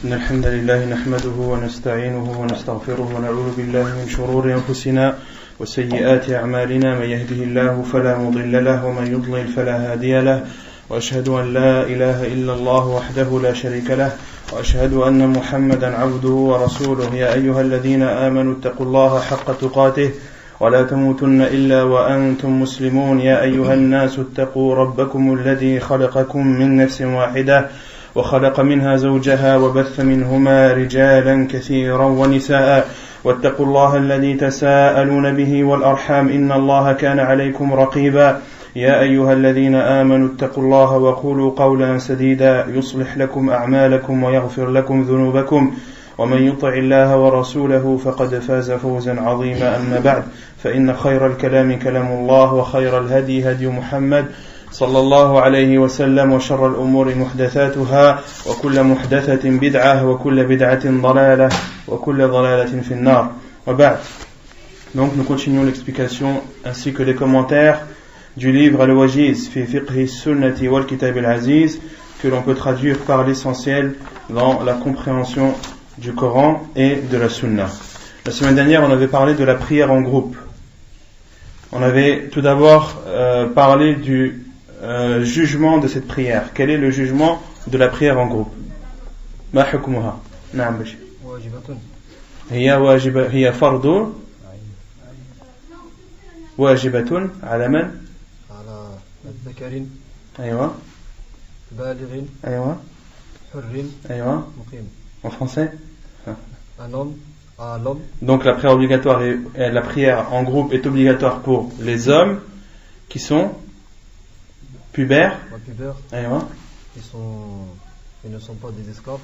إن الحمد لله نحمده ونستعينه ونستغفره ونعوذ بالله من شرور أنفسنا وسيئات أعمالنا من يهده الله فلا مضل له ومن يضلل فلا هادي له وأشهد أن لا إله إلا الله وحده لا شريك له وأشهد أن محمدا عبده ورسوله يا أيها الذين آمنوا اتقوا الله حق تقاته ولا تموتن إلا وأنتم مسلمون يا أيها الناس اتقوا ربكم الذي خلقكم من نفس واحدة وخلق منها زوجها وبث منهما رجالا كثيرا ونساء واتقوا الله الذي تساءلون به والأرحام إن الله كان عليكم رقيبا يا أيها الذين آمنوا اتقوا الله وقولوا قولا سديدا يصلح لكم أعمالكم ويغفر لكم ذنوبكم ومن يطع الله ورسوله فقد فاز فوزا عظيما أما بعد فإن خير الكلام كلام الله وخير الهدي هدي محمد صلى الله عليه وسلم وشر الأمور محدثاتها وكل محدثة بدعة وكل بدعة ضلالة وكل ضلالة في النار وبعد. Donc nous continuons l'explication ainsi que les commentaires du livre Al-Wajiz fi fiqhi sunnati wal kitab al-aziz que l'on peut traduire par l'essentiel dans la compréhension du Coran et de la Sunna. La semaine dernière, on avait parlé de la prière en groupe. On avait tout d'abord parlé du jugement de cette prière. Quel est le jugement de la prière en groupe? ما حكمها؟ نعم بشي. هي فرض واجبة على من؟ على الذكر. أيوة. بالغ. أيوة. حر. أيوة. مقيم. En français? Un homme à l'homme. Donc la prière obligatoire la prière en groupe est obligatoire pour les hommes qui sont pubères. Pubères. Qui ne sont pas des esclaves.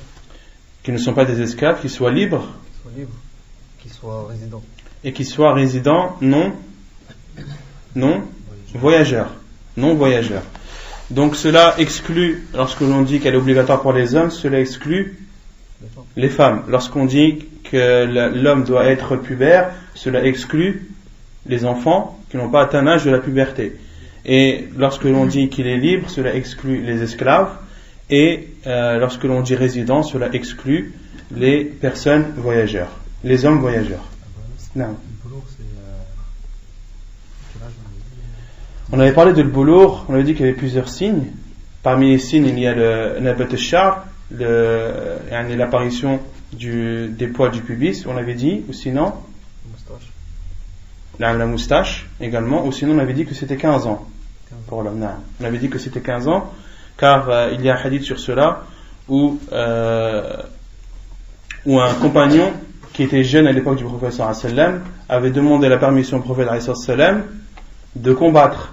Qui ne sont pas des esclaves, qui soient libres. Qui soient résidents. Et qui soient résidents non voyageurs. Non voyageurs. Donc cela exclut, lorsque l'on dit qu'elle est obligatoire pour les hommes, cela exclut les femmes. Lorsqu'on dit que l'homme doit être pubère, cela exclut les enfants qui n'ont pas atteint l'âge de la puberté. Et lorsque l'on dit qu'il est libre, cela exclut les esclaves. Et lorsque l'on dit résident, cela exclut les personnes voyageurs, les hommes voyageurs. Non. On avait parlé de l'boulour, on avait dit qu'il y avait plusieurs signes. Parmi les signes, il y a le nabat al-shar, l'apparition des poils du pubis, on avait dit, ou sinon la moustache également, ou sinon on avait dit que c'était 15 ans pour l'homme. On avait dit que c'était 15 ans, car il y a un hadith sur cela où un compagnon qui était jeune à l'époque du prophète sallallahu alayhi wa sallam avait demandé la permission au prophète sallallahu alayhi wa sallam de combattre.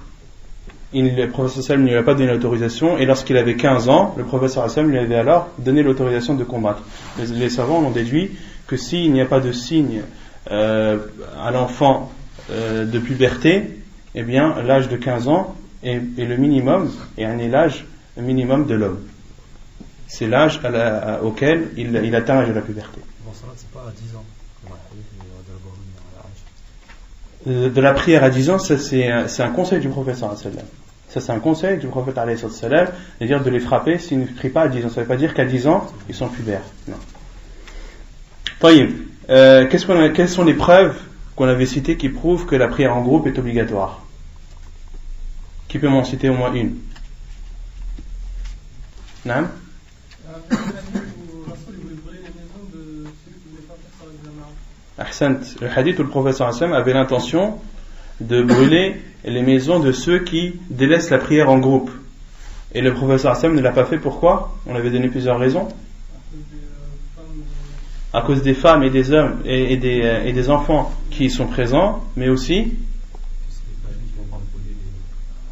Le prophète sallallahu ne lui a pas donné l'autorisation, et lorsqu'il avait 15 ans, le prophète sallallahu lui avait alors donné l'autorisation de combattre. Les savants ont déduit que s'il n'y a pas de signe à l'enfant de puberté, eh bien l'âge de 15 ans est le minimum, et l'âge minimum de l'homme. C'est l'âge auquel il atteint l'âge de la puberté. Bon, ça c'est pas à 10 ans. De la prière à 10 ans, ça c'est un conseil du prophète sallallahu alayhi wa sallam. Ça c'est un conseil du prophète sallallahu alayhi wa sallam, c'est-à-dire de les frapper s'ils ne prient pas à 10 ans. Ça ne veut pas dire qu'à 10 ans ils sont pubères. Non. Taïb. Quelles sont les preuves qu'on avait citées qui prouvent que la prière en groupe est obligatoire? Qui peut m'en citer au moins une? Non? Ahsant, le hadith où le prophète sallallahu alayhi wa sallam avait l'intention de brûler les maisons de ceux qui délaissent la prière en groupe. Et le prophète sallallahu alayhi wa sallam ne l'a pas fait, pourquoi? On avait donné plusieurs raisons. À cause des femmes et des hommes et des enfants qui y sont présents, mais aussi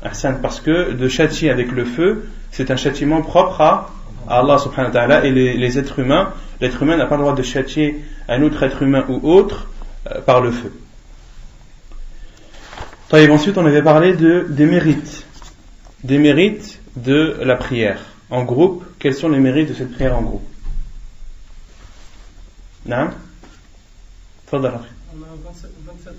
Ahsant, parce que de châtier avec le feu, c'est un châtiment propre à Allah subhanahu wa ta'ala, et les êtres humains, l'être humain n'a pas le droit de châtier un autre être humain ou autre par le feu. Ensuite on avait parlé des mérites de la prière en groupe. Quels sont les mérites de cette prière en groupe? Non? On a 27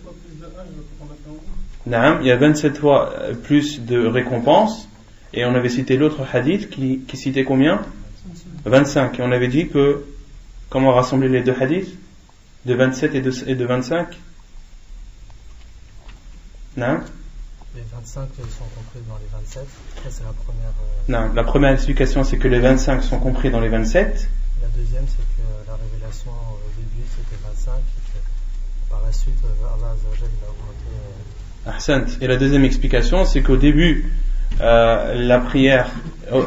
fois plus de âge pour la prière en groupe. Il y a 27 fois plus de récompenses. Et on avait cité l'autre hadith qui citait combien? 25. Et on avait dit que, comment rassembler les deux hadiths de 27 et de 25? Non? Les 25 sont compris dans les 27. Ça, c'est la première. Non, la première explication, c'est que les 25 sont compris dans les 27. La deuxième, c'est que la révélation au début, c'était 25. Et que par la suite, Allah Azza wa Jalla a augmenté. Ahsant. Et la deuxième explication, c'est qu'au début, la prière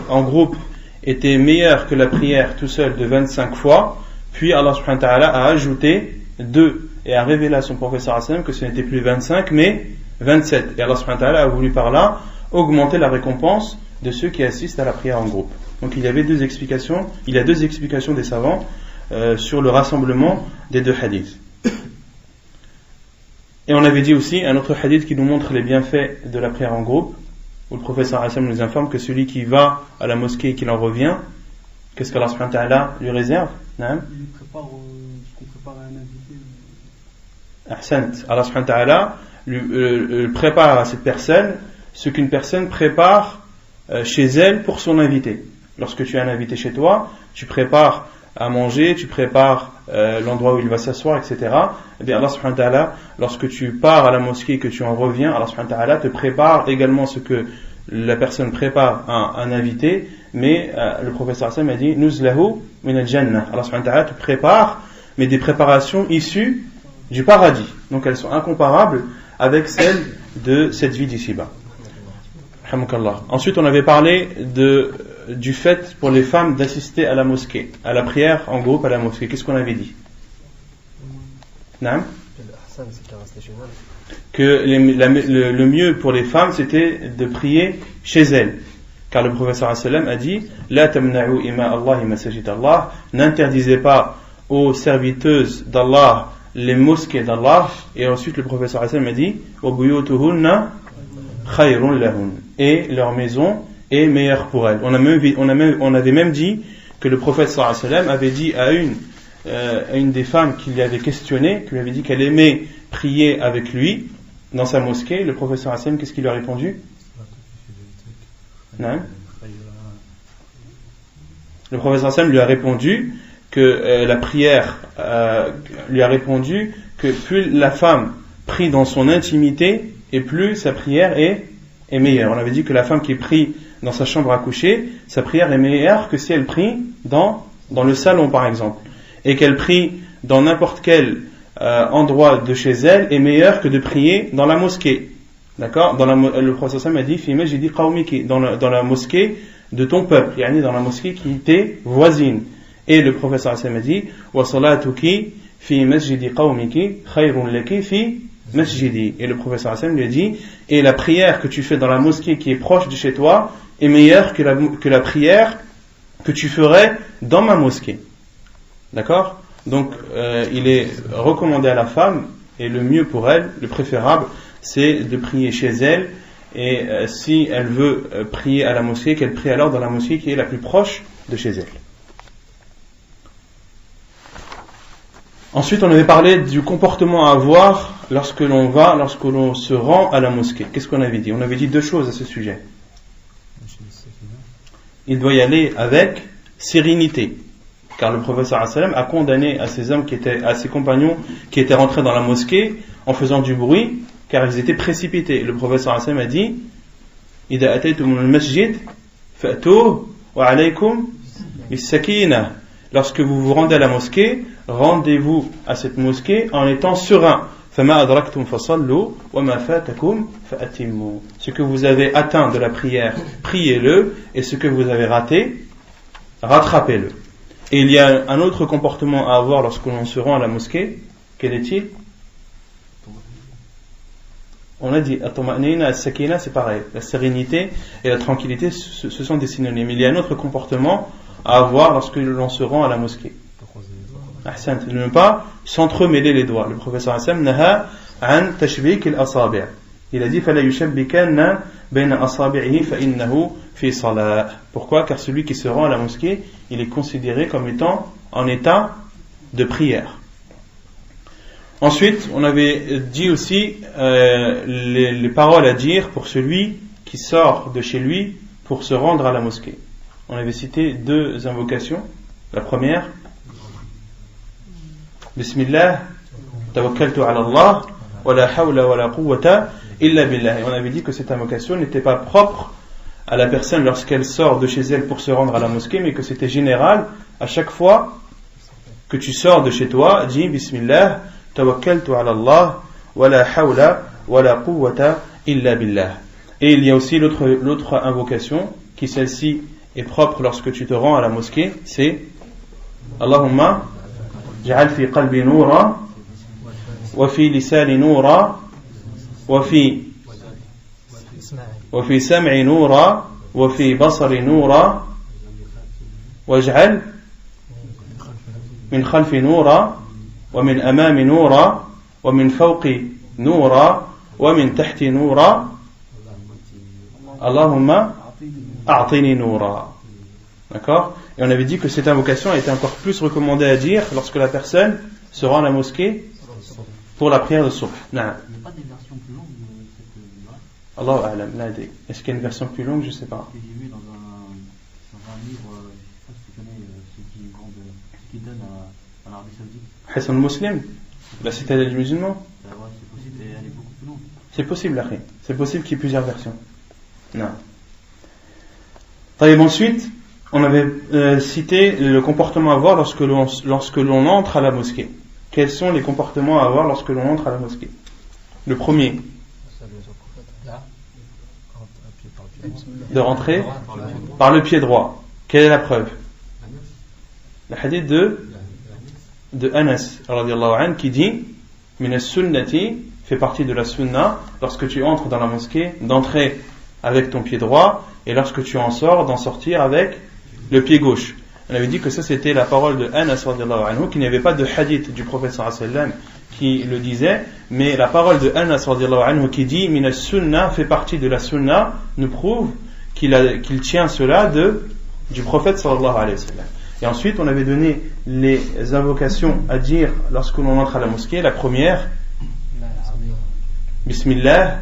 en groupe était meilleure que la prière tout seul de 25 fois. Puis Allah subhanahu wa ta'ala a ajouté 2 et a révélé à son prophète sallallahu alayhi wa sallam que ce n'était plus 25 mais 27. Et Allah subhanahu wa ta'ala a voulu par là augmenter la récompense de ceux qui assistent à la prière en groupe. Donc il y a deux explications des savants sur le rassemblement des deux hadiths. Et on avait dit aussi un autre hadith qui nous montre les bienfaits de la prière en groupe, où le prophète sallallahu alayhi wa sallam nous informe que celui qui va à la mosquée et qui en revient, qu'est-ce qu'Allah subhanahu wa ta'ala lui réserve? Non? Il prépare à un invité. Ahsant. Allah subhanahu wa ta'ala lui prépare à cette personne ce qu'une personne prépare chez elle pour son invité. Lorsque tu as un invité chez toi, tu prépares à manger, tu prépares l'endroit où il va s'asseoir, etc. Et bien Allah subhanahu wa ta'ala, lorsque tu pars à la mosquée et que tu en reviens, Allah subhanahu wa ta'ala te prépare également ce que la personne prépare à un invité, mais le professeur Hassan m'a dit Nuzlahu min al-jannah. Allah subhanahu wa ta'ala te prépare, mais des préparations issues du paradis. Donc elles sont incomparables avec celles de cette vie d'ici-bas. Ensuite, on avait parlé du fait pour les femmes d'assister à la mosquée, à la prière en groupe à la mosquée. Qu'est-ce qu'on avait dit? Que le mieux pour les femmes, c'était de prier chez elles. Car le professeur sallam a dit La tamna'u ima Allah masajid Allah, n'interdisez pas aux serviteuses d'Allah les mosquées d'Allah. Et ensuite le professeur sallam a dit Wa buyutuhunna khayrun lahun, et leur maison est meilleure pour elles. On avait même dit que le prophète sallam avait dit à une des femmes qui lui avait questionné, qui lui avait dit qu'elle aimait prier avec lui dans sa mosquée. Le professeur sallam, qu'est-ce qu'il lui a répondu? Non. Le professeur sallam lui a répondu que la prière lui a répondu que plus la femme prie dans son intimité et plus sa prière est meilleure. On avait dit que la femme qui prie dans sa chambre à coucher, sa prière est meilleure que si elle prie dans le salon par exemple, et qu'elle prie dans n'importe quel endroit de chez elle est meilleure que de prier dans la mosquée. D'accord? Le prophète sallam a dit Fi masjidi qawmiki, dans la mosquée de ton peuple, yani dans la mosquée qui t'est voisine. Et le prophète sallam a dit Wa salatuki fi masjidi qawmiki khayrun laki fi masjidi. Et le prophète sallam lui a dit et la prière que tu fais dans la mosquée qui est proche de chez toi est meilleure que la prière que tu ferais dans ma mosquée. D'accord? Donc il est recommandé à la femme, et le mieux pour elle, le préférable, c'est de prier chez elle, et si elle veut prier à la mosquée, qu'elle prie alors dans la mosquée qui est la plus proche de chez elle. Ensuite, on avait parlé du comportement à avoir lorsque l'on se rend à la mosquée. Qu'est-ce qu'on avait dit? On avait dit deux choses à ce sujet. Il doit y aller avec sérénité, car le prophète sallallahu alayhi wa sallam a condamné à ses compagnons qui étaient rentrés dans la mosquée en faisant du bruit, car ils étaient précipités. Le prophète sallallahu alayhi wa sallam a dit Ida ataytum al-masjid fa'tu wa alaykum bis-sakinah. Lorsque vous vous rendez à la mosquée, rendez-vous à cette mosquée en étant serein. فَمَا أَدْرَكْتُمْ فَصَلُّوا وَمَا فَاتَكُمْ فَأَتِمُّوا. Ce que vous avez atteint de la prière, priez-le, et ce que vous avez raté, rattrapez-le. Et il y a un autre comportement à avoir lorsque l'on se rend à la mosquée. Quel est-il? On a dit at-tuma'nina, as-sakina, c'est pareil. La sérénité et la tranquillité, ce sont des synonymes. Il y a un autre comportement à avoir lorsque l'on se rend à la mosquée. Ahsant, ne pas s'entremêler les doigts. Le professeur Hassan naha an tashbik al-asabi'. Il a dit fala yushabbikanna bayna asabi'ihi fa innahu fi salah. Pourquoi? Car celui qui se rend à la mosquée, il est considéré comme étant en état de prière. Ensuite, on avait dit aussi les paroles à dire pour celui qui sort de chez lui pour se rendre à la mosquée. on avait cité deux invocations. La première, Bismillah, tawakkaltu ala Allah, wa la hawla wa la quwwata illa billah. Et on avait dit que cette invocation n'était pas propre à la personne lorsqu'elle sort de chez elle pour se rendre à la mosquée, mais que c'était général. À chaque fois que tu sors de chez toi, dis Bismillah, tawakkaltu ala Allah, wa la hawla wa la quwwata illa billah. Et il y a aussi l'autre invocation, qui celle-ci est propre lorsque tu te rends à la mosquée, c'est Allahumma ja'al fi qalbi noura, wa fi lisani noura, wa fi sam'i noura, wa fi basari noura, waj'al min khalfi noura, wa min amami noura, wa min fawqi noura, wa min tahti noura, Allahumma a'tini noura. D'accord? Et on avait dit que cette invocation a été encore plus recommandée à dire lorsque la personne se rend à la mosquée pour la prière de Subh. Non. Il n'y a pas des versions plus longues de cette Allahu a'lam. Est-ce qu'il y a une version plus longue? Je ne sais pas. J'ai vu dans un livre, je ne sais pas si tu connais, ceux qui donnent à l'Arabie Saoudite. Hassan Muslim, la citadelle du musulman. Ouais, c'est possible, et elle est beaucoup plus longue. C'est possible, Akhi. C'est possible qu'il y ait plusieurs versions. Non. Et ensuite, on avait cité le comportement à avoir lorsque l'on entre à la mosquée. Quels sont les comportements à avoir lorsque l'on entre à la mosquée? Le premier, de rentrer par le pied droit. Quelle est la preuve? Le hadith de Anas radiyallahu anhu qui dit min as-sunnati, fait partie de la sunna lorsque tu entres dans la mosquée d'entrer avec ton pied droit, et lorsque tu en sors, d'en sortir avec le pied gauche. On avait dit que ça c'était la parole de Anas radiyallahu anhu, qu'il n'y avait pas de hadith du prophète sallallahu alayhi wa sallam qui le disait, mais la parole de Anas radiyallahu anhu qui dit min as-sunna, fait partie de la sunna, nous prouve qu'il tient cela du prophète sallallahu alayhi wa sallam. Et ensuite on avait donné les invocations à dire lorsque l'on entre à la mosquée. La première, Bismillah,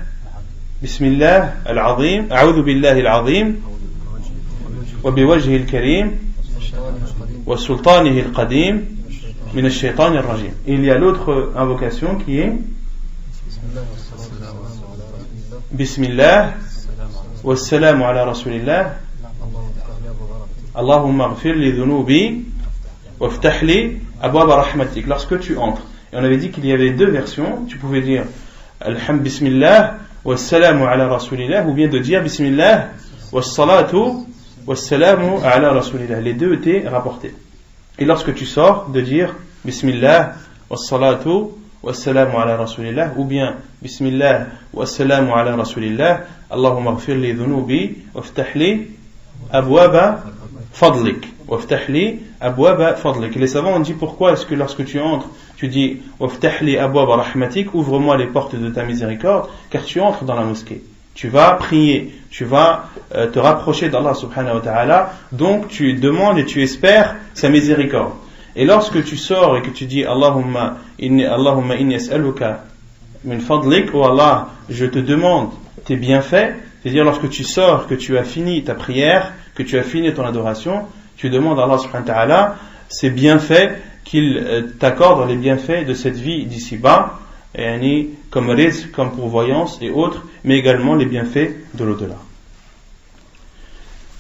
Bismillah al-Azim, A'udhu billahi al-Azim, wa biwajhi al-Karim, wa sultanihi al-Qadim, min ash-shaytan al-Rajim. Il y a l'autre invocation qui est Bismillah, wa salamu ala rasulillah, Allahumma ghfir li dhunubi, wa ftah li abwaba rahmatik. Lorsque tu entres. Et on avait dit qu'il y avait deux versions. Tu pouvais dire Alhamd Bismillah, wassalamu ala rasulillah, ou bien de dire Bismillah, wassalatu, wassalamu ala rasulillah. Les deux étaient rapportés. Et lorsque tu sors, de dire Bismillah, wassalatu, wassalamu ala rasulillah, ou bien Bismillah, wassalamu ala rasulillah, Allahumma ghfir li dhunubi, waftah li abwaba fadlik. Waftah li abwaba fadlik. Les savants ont dit pourquoi est-ce que lorsque tu entres, tu dis waftah li abwaba rahmatik, ouvre-moi les portes de ta miséricorde, car tu entres dans la mosquée. Tu vas prier, tu vas te rapprocher d'Allah subhanahu wa ta'ala, donc tu demandes et tu espères sa miséricorde. Et lorsque tu sors et que tu dis Allahumma inni as'aluka min fadlik, oh Allah, je te demande tes bienfaits, c'est-à-dire lorsque tu sors, que tu as fini ta prière, que tu as fini ton adoration, tu demandes à Allah subhanahu wa ta'ala ces bienfaits, qu'il t'accorde les bienfaits de cette vie d'ici-bas, comme rizq, comme pourvoyance et autres, mais également les bienfaits de l'au-delà.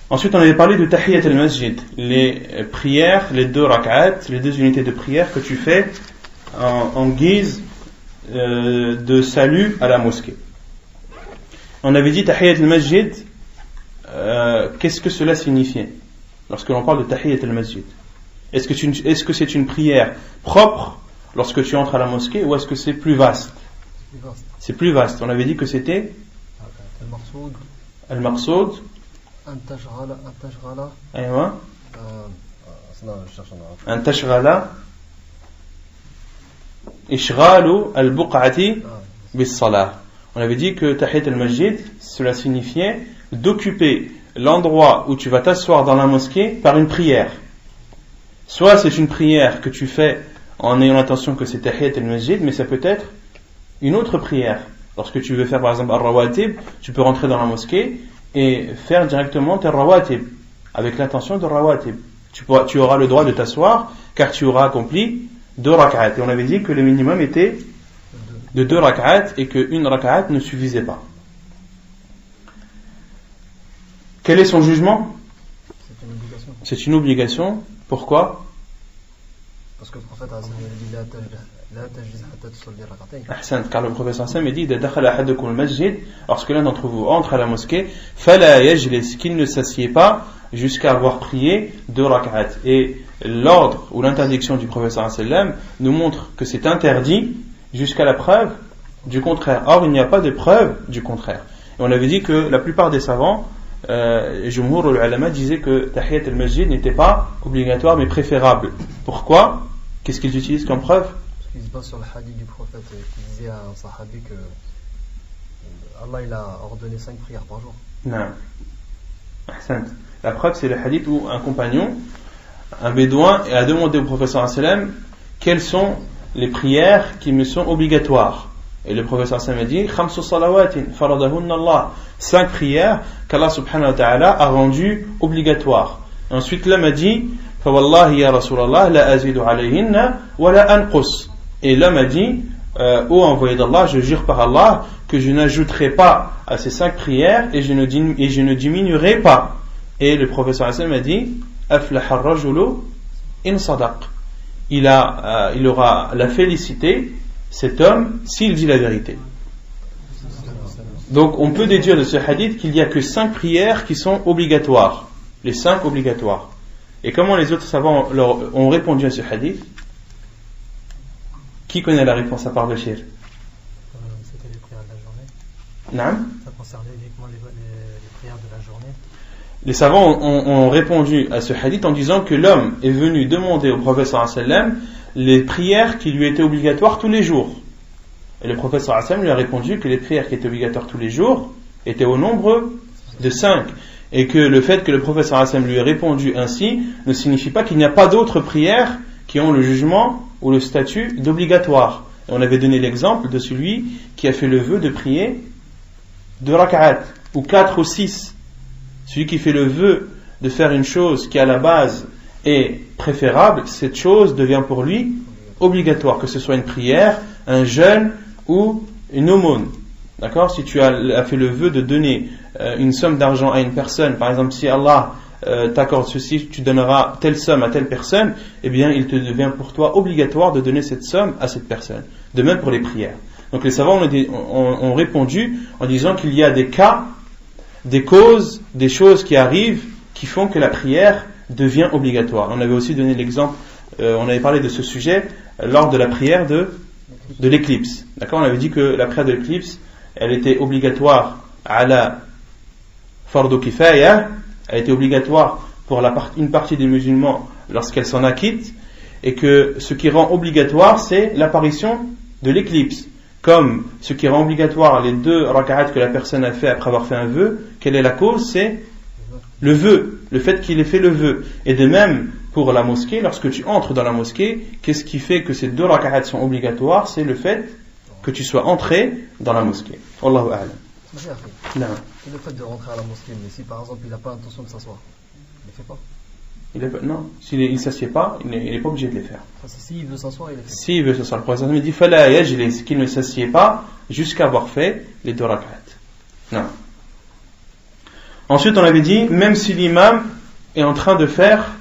Ensuite, on avait parlé de Tahiyyat al-Masjid, les prières, les deux rak'at, les deux unités de prière que tu fais en guise de salut à la mosquée. On avait dit Tahiyyat al-Masjid, qu'est-ce que cela signifiait lorsque l'on parle de Tahiyyat al-Masjid? Est-ce que c'est une prière propre lorsque tu entres à la mosquée, ou est-ce que c'est plus vaste? C'est plus vaste. On avait dit que c'était Al-Maqsoud, An tashghala ishghalu al-buq'ati bis-salah. On avait dit que Tahiyyat al-Masjid, cela signifiait d'occuper l'endroit où tu vas t'asseoir dans la mosquée par une prière. Soit c'est une prière que tu fais en ayant l'intention que c'est Tahiyyat al-Masjid, mais ça peut être une autre prière. Lorsque tu veux faire par exemple al-Rawatib, tu peux rentrer dans la mosquée et faire directement tes Rawatib avec l'intention de rawatib. Tu auras le droit de t'asseoir car tu auras accompli 2 rak'at. Et on avait dit que le minimum était de 2 rak'at et qu'une rak'at ne suffisait pas. Quel est son jugement? C'est une obligation. C'est une obligation. Pourquoi? Parce que le prophète a dit car le prophète Hassan dit lorsque l'un d'entre vous entre à la mosquée, fala yajlis, qu'il ne s'assied pas jusqu'à avoir prié 2 rak'at. Et l'ordre ou l'interdiction du prophète Hassan nous montre que c'est interdit jusqu'à la preuve du contraire. Or, il n'y a pas de preuve du contraire. Et on avait dit que la plupart des savants, Jumhur al-Ulama, disaient que Tahiyat al-Masjid n'était pas obligatoire mais préférable. Pourquoi? Qu'est-ce qu'ils utilisent comme preuve? Parce qu'ils se basent sur le hadith du prophète qui disait à un sahabi que Allah il a ordonné 5 prières par jour. Non. La preuve, c'est le hadith où un compagnon, un bédouin, a demandé au professeur sallam quelles sont les prières qui me sont obligatoires. Et le professeur sallam a dit 5 salawatin faradahunna Allah, 5 prières qu'Allah subhanahu wa ta'ala a rendues obligatoires. Ensuite l'homme a dit fa wallahi ya Rasulallah la azidu alayhinna wa la anqus. Et l'homme a dit ô envoyé d'Allah, je jure par Allah que je n'ajouterai pas à ces 5 prières et je ne diminuerai pas. Et le professeur Hassan m'a dit aflaha ar-rajulu in sadaq. Il aura la félicité, cet homme, s'il dit la vérité. Donc on peut déduire de ce hadith qu'il n'y a que 5 prières qui sont obligatoires, les 5 obligatoires. Et comment les autres savants ont répondu à ce hadith? Qui connaît la réponse à part Bachir? C'était les prières de la journée. Non? Ça concernait uniquement les prières de la journée. Les savants ont répondu à ce hadith en disant que l'homme est venu demander au prophète sallallahu alayhi wa sallam les prières qui lui étaient obligatoires tous les jours. Et le prophète sallallahu alayhi wa sallam lui a répondu que les prières qui étaient obligatoires tous les jours étaient au nombre de 5. Et que le fait que le prophète sallallahu alayhi wa sallam lui ait répondu ainsi ne signifie pas qu'il n'y a pas d'autres prières qui ont le jugement ou le statut d'obligatoire. Et on avait donné l'exemple de celui qui a fait le vœu de prier 2 rak'at, ou 4 ou 6. Celui qui fait le vœu de faire une chose qui à la base est préférable, cette chose devient pour lui obligatoire, que ce soit une prière, un jeûne ou une aumône. D'accord? Si tu as fait le vœu de donner une somme d'argent à une personne, par exemple si Allah t'accorde ceci, tu donneras telle somme à telle personne, eh bien il te devient pour toi obligatoire de donner cette somme à cette personne. De même pour les prières. Donc les savants ont répondu en disant qu'il y a des cas, des causes, des choses qui arrivent qui font que la prière devient obligatoire. On avait aussi donné l'exemple, on avait parlé de ce sujet lors de la prière de l'éclipse. D'accord? On avait dit que la prière de l'éclipse, elle était obligatoire à la fardu kifaya, elle était obligatoire pour une partie des musulmans lorsqu'elle s'en acquitte, et que ce qui rend obligatoire, c'est l'apparition de l'éclipse. Comme ce qui rend obligatoire les 2 rak'at que la personne a fait après avoir fait un vœu, quelle est la cause? C'est le vœu, le fait qu'il ait fait le vœu. Et de même pour la mosquée, lorsque tu entres dans la mosquée, qu'est-ce qui fait que ces 2 rak'at sont obligatoires? C'est le fait que tu sois entré dans la mosquée. Wallahu a'lam. Non. C'est le fait de rentrer à la mosquée, mais si par exemple il n'a pas l'intention de s'asseoir, il ne le fait pas. Non, s'il ne s'assied pas, il n'est pas obligé de les faire. S'il veut s'asseoir, il le fait. S'il veut s'asseoir, le prophète me dit fala yajlis, qu'il ne s'assied pas jusqu'à avoir fait les 2 rak'at. Non. Ensuite, on avait dit, même si l'imam est en train de faire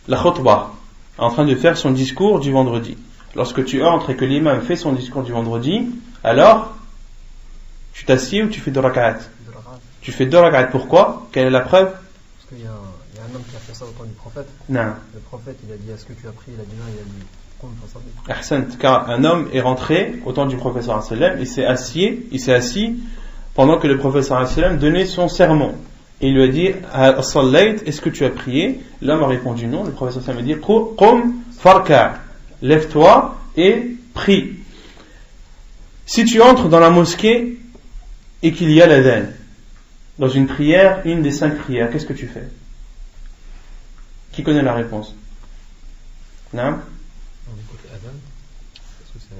la khutbah, en train de faire son discours du vendredi. Lorsque tu entres et que l'imam fait son discours du vendredi, alors tu t'assieds ou tu fais 2 rak'at? Tu fais 2 rak'at. Pourquoi? Quelle est la preuve? Parce qu'il y a un homme qui a fait ça au temps du prophèt. Non. Le prophète, il a dit, est-ce que tu as pris? Il a dit non, il a dit, qu'on me fasse Ahsan, car un homme est rentré au temps du professeur sallam, il s'est assis pendant que le professeur sallam donnait son sermon. Et il lui a dit, est-ce que tu as prié? L'homme a répondu non. Le professeur sallam a dit, qum farka, lève-toi et prie. Si tu entres dans la mosquée et qu'il y a l'adhan, dans une prière, une des 5 prières, qu'est-ce que tu fais? Qui connaît la réponse? Non? On écoute l'adhan, parce que c'est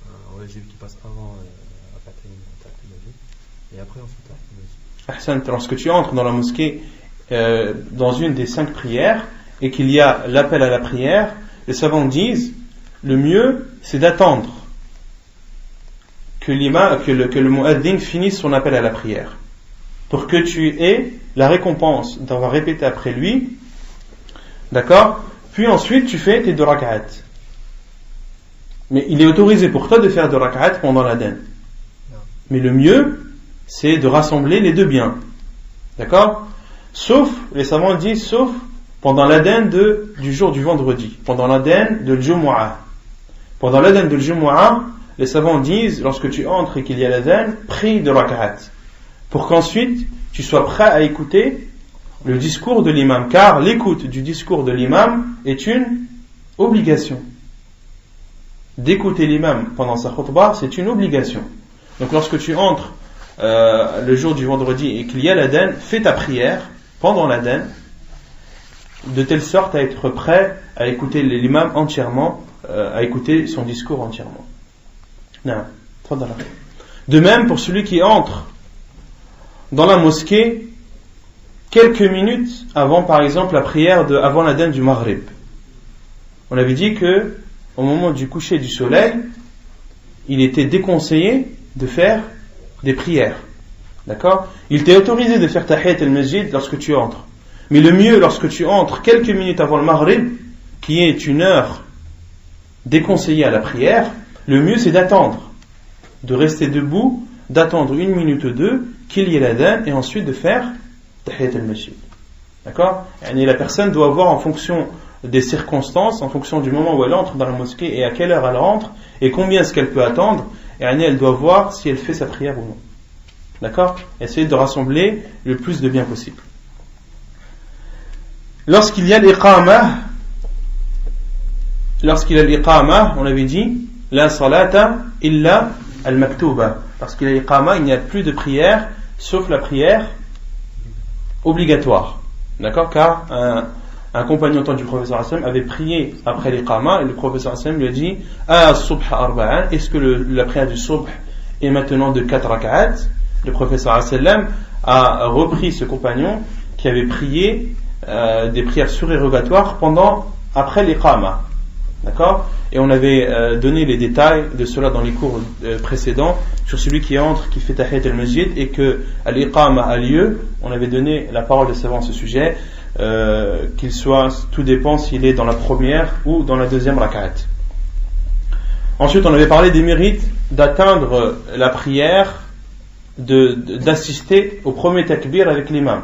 un wajib qui passe avant et après on fait la Ahsan, lorsque tu entres dans la mosquée dans une des 5 prières et qu'il y a l'appel à la prière, les savants disent le mieux c'est d'attendre que le muaddin finisse son appel à la prière pour que tu aies la récompense d'avoir répété après lui, d'accord, puis ensuite tu fais tes 2 rak'at. Mais il est autorisé pour toi de faire 2 rak'at pendant l'adhan, mais le mieux c'est de rassembler les 2 bien, d'accord, sauf, les savants disent sauf pendant l'adhan du jour du vendredi, pendant l'adhan de l'Jumu'ah. Pendant l'adhan de l'Jumu'ah, les savants disent, lorsque tu entres et qu'il y a l'adhan, prie 2 rak'at, pour qu'ensuite tu sois prêt à écouter le discours de l'imam, car l'écoute du discours de l'imam est une obligation. D'écouter l'imam pendant sa khutbah, c'est une obligation. Donc lorsque tu entres le jour du vendredi et qu'il y a l'adhan, fais ta prière pendant l'adhan, de telle sorte à être prêt à écouter l'imam entièrement, à écouter son discours entièrement. De même pour celui qui entre dans la mosquée quelques minutes avant, par exemple, la prière avant l'adhan du Maghrib. On avait dit que au moment du coucher du soleil, il était déconseillé de faire des prières. D'accord ? Il t'est autorisé de faire tahiyat al-masjid lorsque tu entres. Mais le mieux, lorsque tu entres quelques minutes avant le Maghrib, qui est une heure déconseillée à la prière, le mieux c'est d'attendre, de rester debout, d'attendre 1 minute ou 2 qu'il y ait l'adhan et ensuite de faire tahiyat al-masjid. D'accord ? Et la personne doit voir en fonction des circonstances, en fonction du moment où elle entre dans la mosquée et à quelle heure elle rentre et combien est-ce qu'elle peut attendre, et elle doit voir si elle fait sa prière ou non. D'accord ? Essayer de rassembler le plus de bien possible. Lorsqu'il y a l'iqamah, on avait dit la salata illa al-maktuba. Lorsqu'il y a l'iqamah, il n'y a plus de prière sauf la prière obligatoire. D'accord ? Car un compagnon du professeur Hassan avait prié après l'iqamah et le professeur Hassan lui a dit subh arba'an, est-ce que la prière du subh est maintenant de 4 rak'at? Le professeur Hassan a repris ce compagnon qui avait prié des prières surérogatoires après l'iqamah. D'accord ? Et on avait donné les détails de cela dans les cours précédents sur celui qui entre, qui fait tahiyat al-masjid et que l'iqamah a lieu. On avait donné la parole des savants à ce sujet, qu'il soit, tout dépend s'il est dans la première ou dans la deuxième rak'at. Ensuite on avait parlé des mérites d'atteindre la prière, d'assister au premier takbir avec l'imam.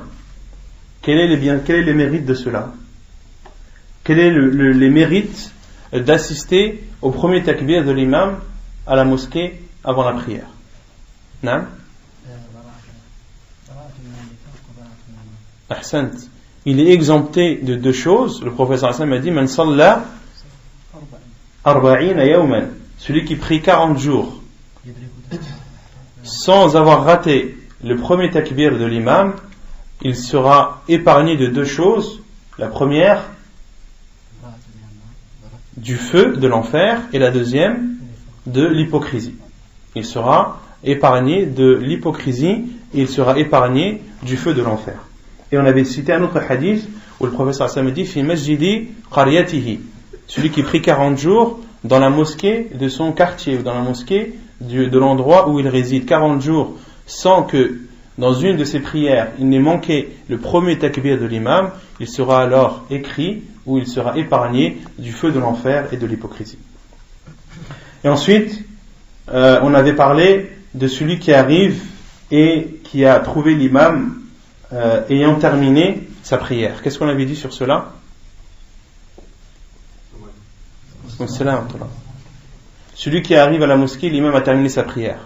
Quel est les mérites de cela? Quel est les mérites d'assister au premier takbir de l'imam à la mosquée avant la prière? Non? Ahsant. Il est exempté de 2 choses. Le professeur Hassan m'a dit Man salla arba'ina yawman, celui qui prie 40 jours sans avoir raté le premier takbir de l'imam, il sera épargné de 2 choses. La première, du feu de l'enfer, et la deuxième, de l'hypocrisie. Il sera épargné de l'hypocrisie et il sera épargné du feu de l'enfer. Et on avait cité un autre hadith où le professeur Hassan dit fi masjidi qaryatihi, celui qui prie 40 jours dans la mosquée de son quartier ou dans la mosquée de l'endroit où il réside, 40 jours sans que dans une de ses prières il n'ait manqué le premier takbir de l'imam, il sera alors écrit ou il sera épargné du feu de l'enfer et de l'hypocrisie. Et ensuite on avait parlé de celui qui arrive et qui a trouvé l'imam ayant terminé sa prière. Qu'est-ce qu'on avait dit sur cela? Celui qui arrive à la mosquée, l'imam a terminé sa prière.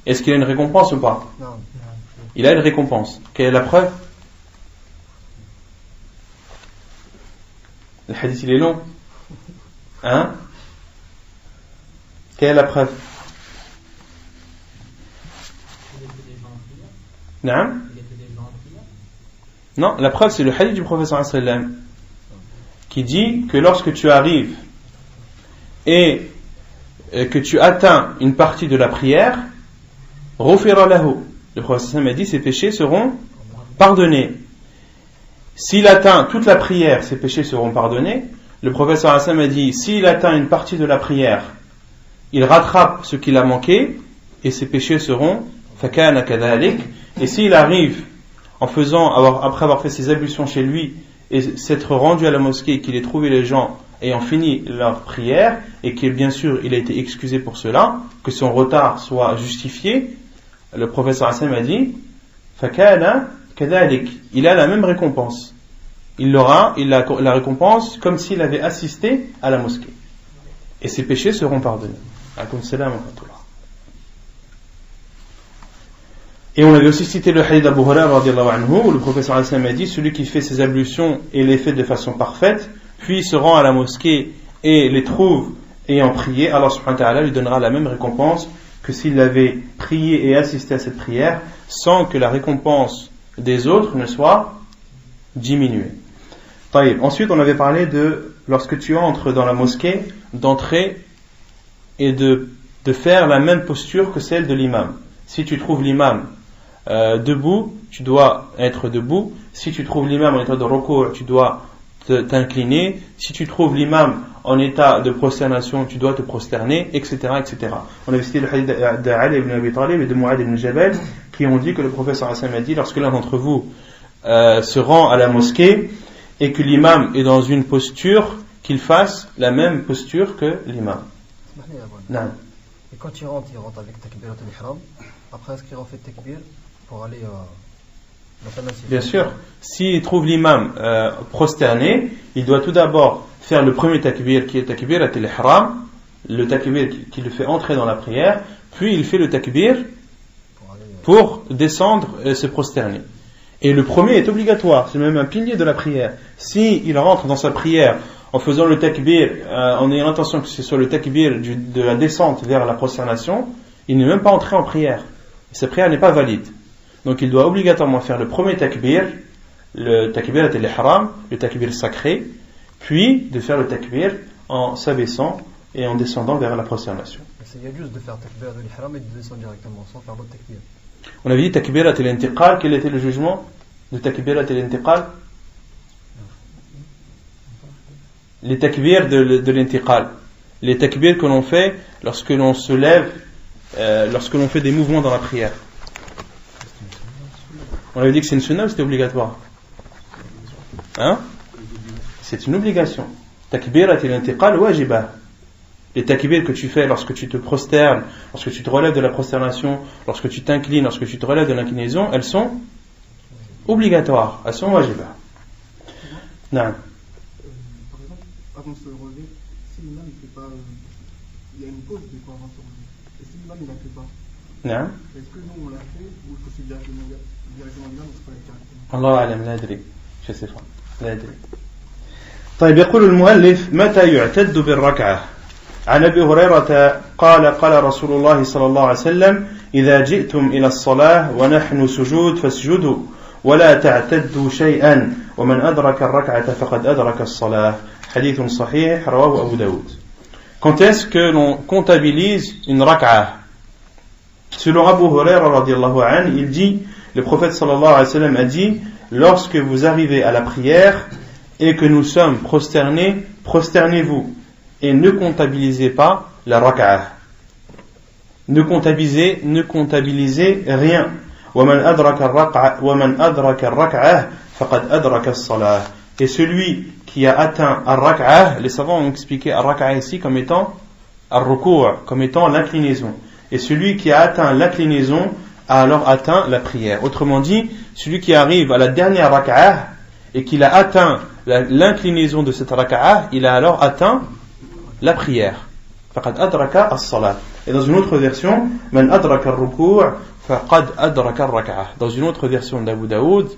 Est-ce qu'il a une récompense ou pas? Non. Il a une récompense. Quelle est la preuve? Le hadith il est long. Hein? Quelle est la preuve? Non? Non, la preuve c'est le hadith du professeur sallam qui dit que lorsque tu arrives et que tu atteins une partie de la prière, ghufira lahu, le professeur sallam a dit ses péchés seront pardonnés. s'il atteint toute la prière, ses péchés seront pardonnés. Le prophète sallallahu alayhi wa sallam a dit, s'il atteint une partie de la prière, il rattrape ce qu'il a manqué, et ses péchés seront fakana kadhalik. Et s'il arrive, après avoir fait ses ablutions chez lui, et s'être rendu à la mosquée, qu'il ait trouvé les gens ayant fini leur prière, et qu'il bien sûr il a été excusé pour cela, que son retard soit justifié, le prophète sallallahu alayhi wa sallam a dit, fakana kadhalik, il a la même récompense. Il aura la récompense comme s'il avait assisté à la mosquée. Et ses péchés seront pardonnés. Et on avait aussi cité le hadith d'Abu Hurairah radiyallahu anhu, où le prophète sallallahu alayhi wa sallam a dit, celui qui fait ses ablutions et les fait de façon parfaite, puis se rend à la mosquée et les trouve ayant prié, Allah subhanahu wa ta'ala lui donnera la même récompense que s'il avait prié et assisté à cette prière, sans que la récompense des autres ne soit diminuée. Ensuite, on avait parlé de, lorsque tu entres dans la mosquée, d'entrer et de faire la même posture que celle de l'imam. Si tu trouves l'imam debout, tu dois être debout. Si tu trouves l'imam en état de ruku', tu dois t'incliner. Si tu trouves l'imam en état de prosternation, tu dois te prosterner, etc., etc. On avait cité le hadith d'Ali ibn Abi Talib et de Mu'adh ibn Jabal qui ont dit que le prophète sallallahu alayhi wa sallam a dit, lorsque l'un d'entre vous se rend à la mosquée et que l'imam est dans une posture, qu'il fasse la même posture que l'imam. Non. Et quand il rentre avec takbirat al-ihram. Après, est-ce qu'il refait takbir pour aller Bien sûr. S'il trouve l'imam prosterné, il doit tout d'abord faire le premier takbir qui est takbirat al-ihram, le takbir qui le fait entrer dans la prière, puis il fait le takbir pour descendre et se prosterner. Et le premier est obligatoire, c'est même un pilier de la prière. S'il rentre dans sa prière en faisant le takbir, en ayant l'intention que ce soit le takbir de la descente vers la prosternation, il n'est même pas entré en prière. Sa prière n'est pas valide. Donc il doit obligatoirement faire le premier takbir, le takbir al-ihram, le takbir sacré, puis de faire le takbir en s'abaissant et en descendant vers la prosternation. C'est juste de faire takbir al-ihram et de descendre directement sans faire l'autre takbir. On avait dit takbirat al-intiqal. Quel était le jugement de takbirat al-intiqal? Les takbirs de l'intiqal, les takbirs que l'on fait lorsque l'on se lève, lorsque l'on fait des mouvements dans la prière. On avait dit que c'est une sunna ou c'était obligatoire? Hein? C'est une obligation. Takbirat al-intiqal wajibah. Les takbirs que tu fais lorsque tu te prosternes, lorsque tu te relèves de la prosternation, lorsque tu t'inclines, lorsque tu te relèves de l'inclinaison, elles sont obligatoires, elles sont wajibah. Non. Par exemple, avant de se relever, si l'imam ne fait pas, il y a une pause de quoi avant de se relever. Et si l'imam ne la fait pas, non. Est-ce que nous on l'a fait ou il faut suivre directement l'imam ou c'est pas directement? الله أعلم لا أدري شو صفة لا أدري. طيب يقول المؤلف متى يعتد بالركعة؟ عن أبي هريرة قال قال رسول الله صلى الله عليه وسلم إذا جئتم إلى الصلاة ونحن سجود فاسجدوا ولا تعتدوا شيئا ومن أدرك الركعة فقد أدرك الصلاة حديث صحيح رواه أبو داود. Quand est-ce que l'on comptabilise une rak'ah? Selon Abu Hurairah radiyallahu anhu, il dit, le prophète sallallahu alayhi wa sallam a dit, lorsque vous arrivez à la prière et que nous sommes prosternés, prosternez-vous et ne comptabilisez pas la rak'ah. Ne comptabilisez rien. وَمَنْ أَدْرَكَ الرَّكْعَةَ فَقَدْ أَدْرَكَ الصَّلَاةَ. Et celui qui a atteint ar-rak'ah, les savants ont expliqué ar-rak'ah ici comme étant ar-ruku', comme étant l'inclinaison. Et celui qui a atteint l'inclinaison a alors atteint la prière. Autrement dit, celui qui arrive à la dernière rak'ah et qu'il a atteint l'inclinaison de cette rak'ah, il a alors atteint la prière. فَقَدْ أَدْرَكَ الصَّلَاةَ. Et dans une autre version, مَنْ أَدْرَكَ الرُّكُوعَ فَقَدْ أَدْرَكَ الرَّكْعَةَ. Dans une autre version d'Abu Daoud,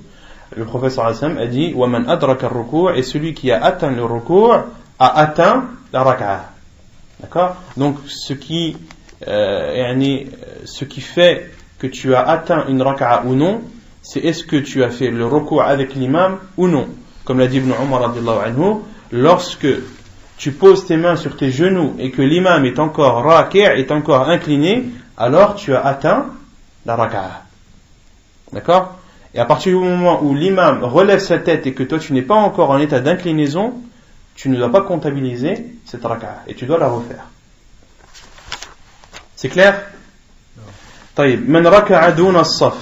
le prophète sallallahu alayhi wa sallam a dit وَمَنْ أَدْرَكَ الرُّكُوعَ. Et celui qui a atteint le ruku' a atteint la rak'ah. D'accord? Donc ce qui fait que tu as atteint une rak'ah ou non, c'est est-ce que tu as fait le ruku' avec l'imam ou non. Comme l'a dit Ibn Umar radiyallahu anhu, lorsque tu poses tes mains sur tes genoux et que l'imam est encore raki', est encore incliné, alors tu as atteint la rak'ah. D'accord? Et à partir du moment où l'imam relève sa tête et que toi tu n'es pas encore en état d'inclinaison, tu ne dois pas comptabiliser cette raka'a et tu dois la refaire. C'est clair? طيب من ركع دون الصف,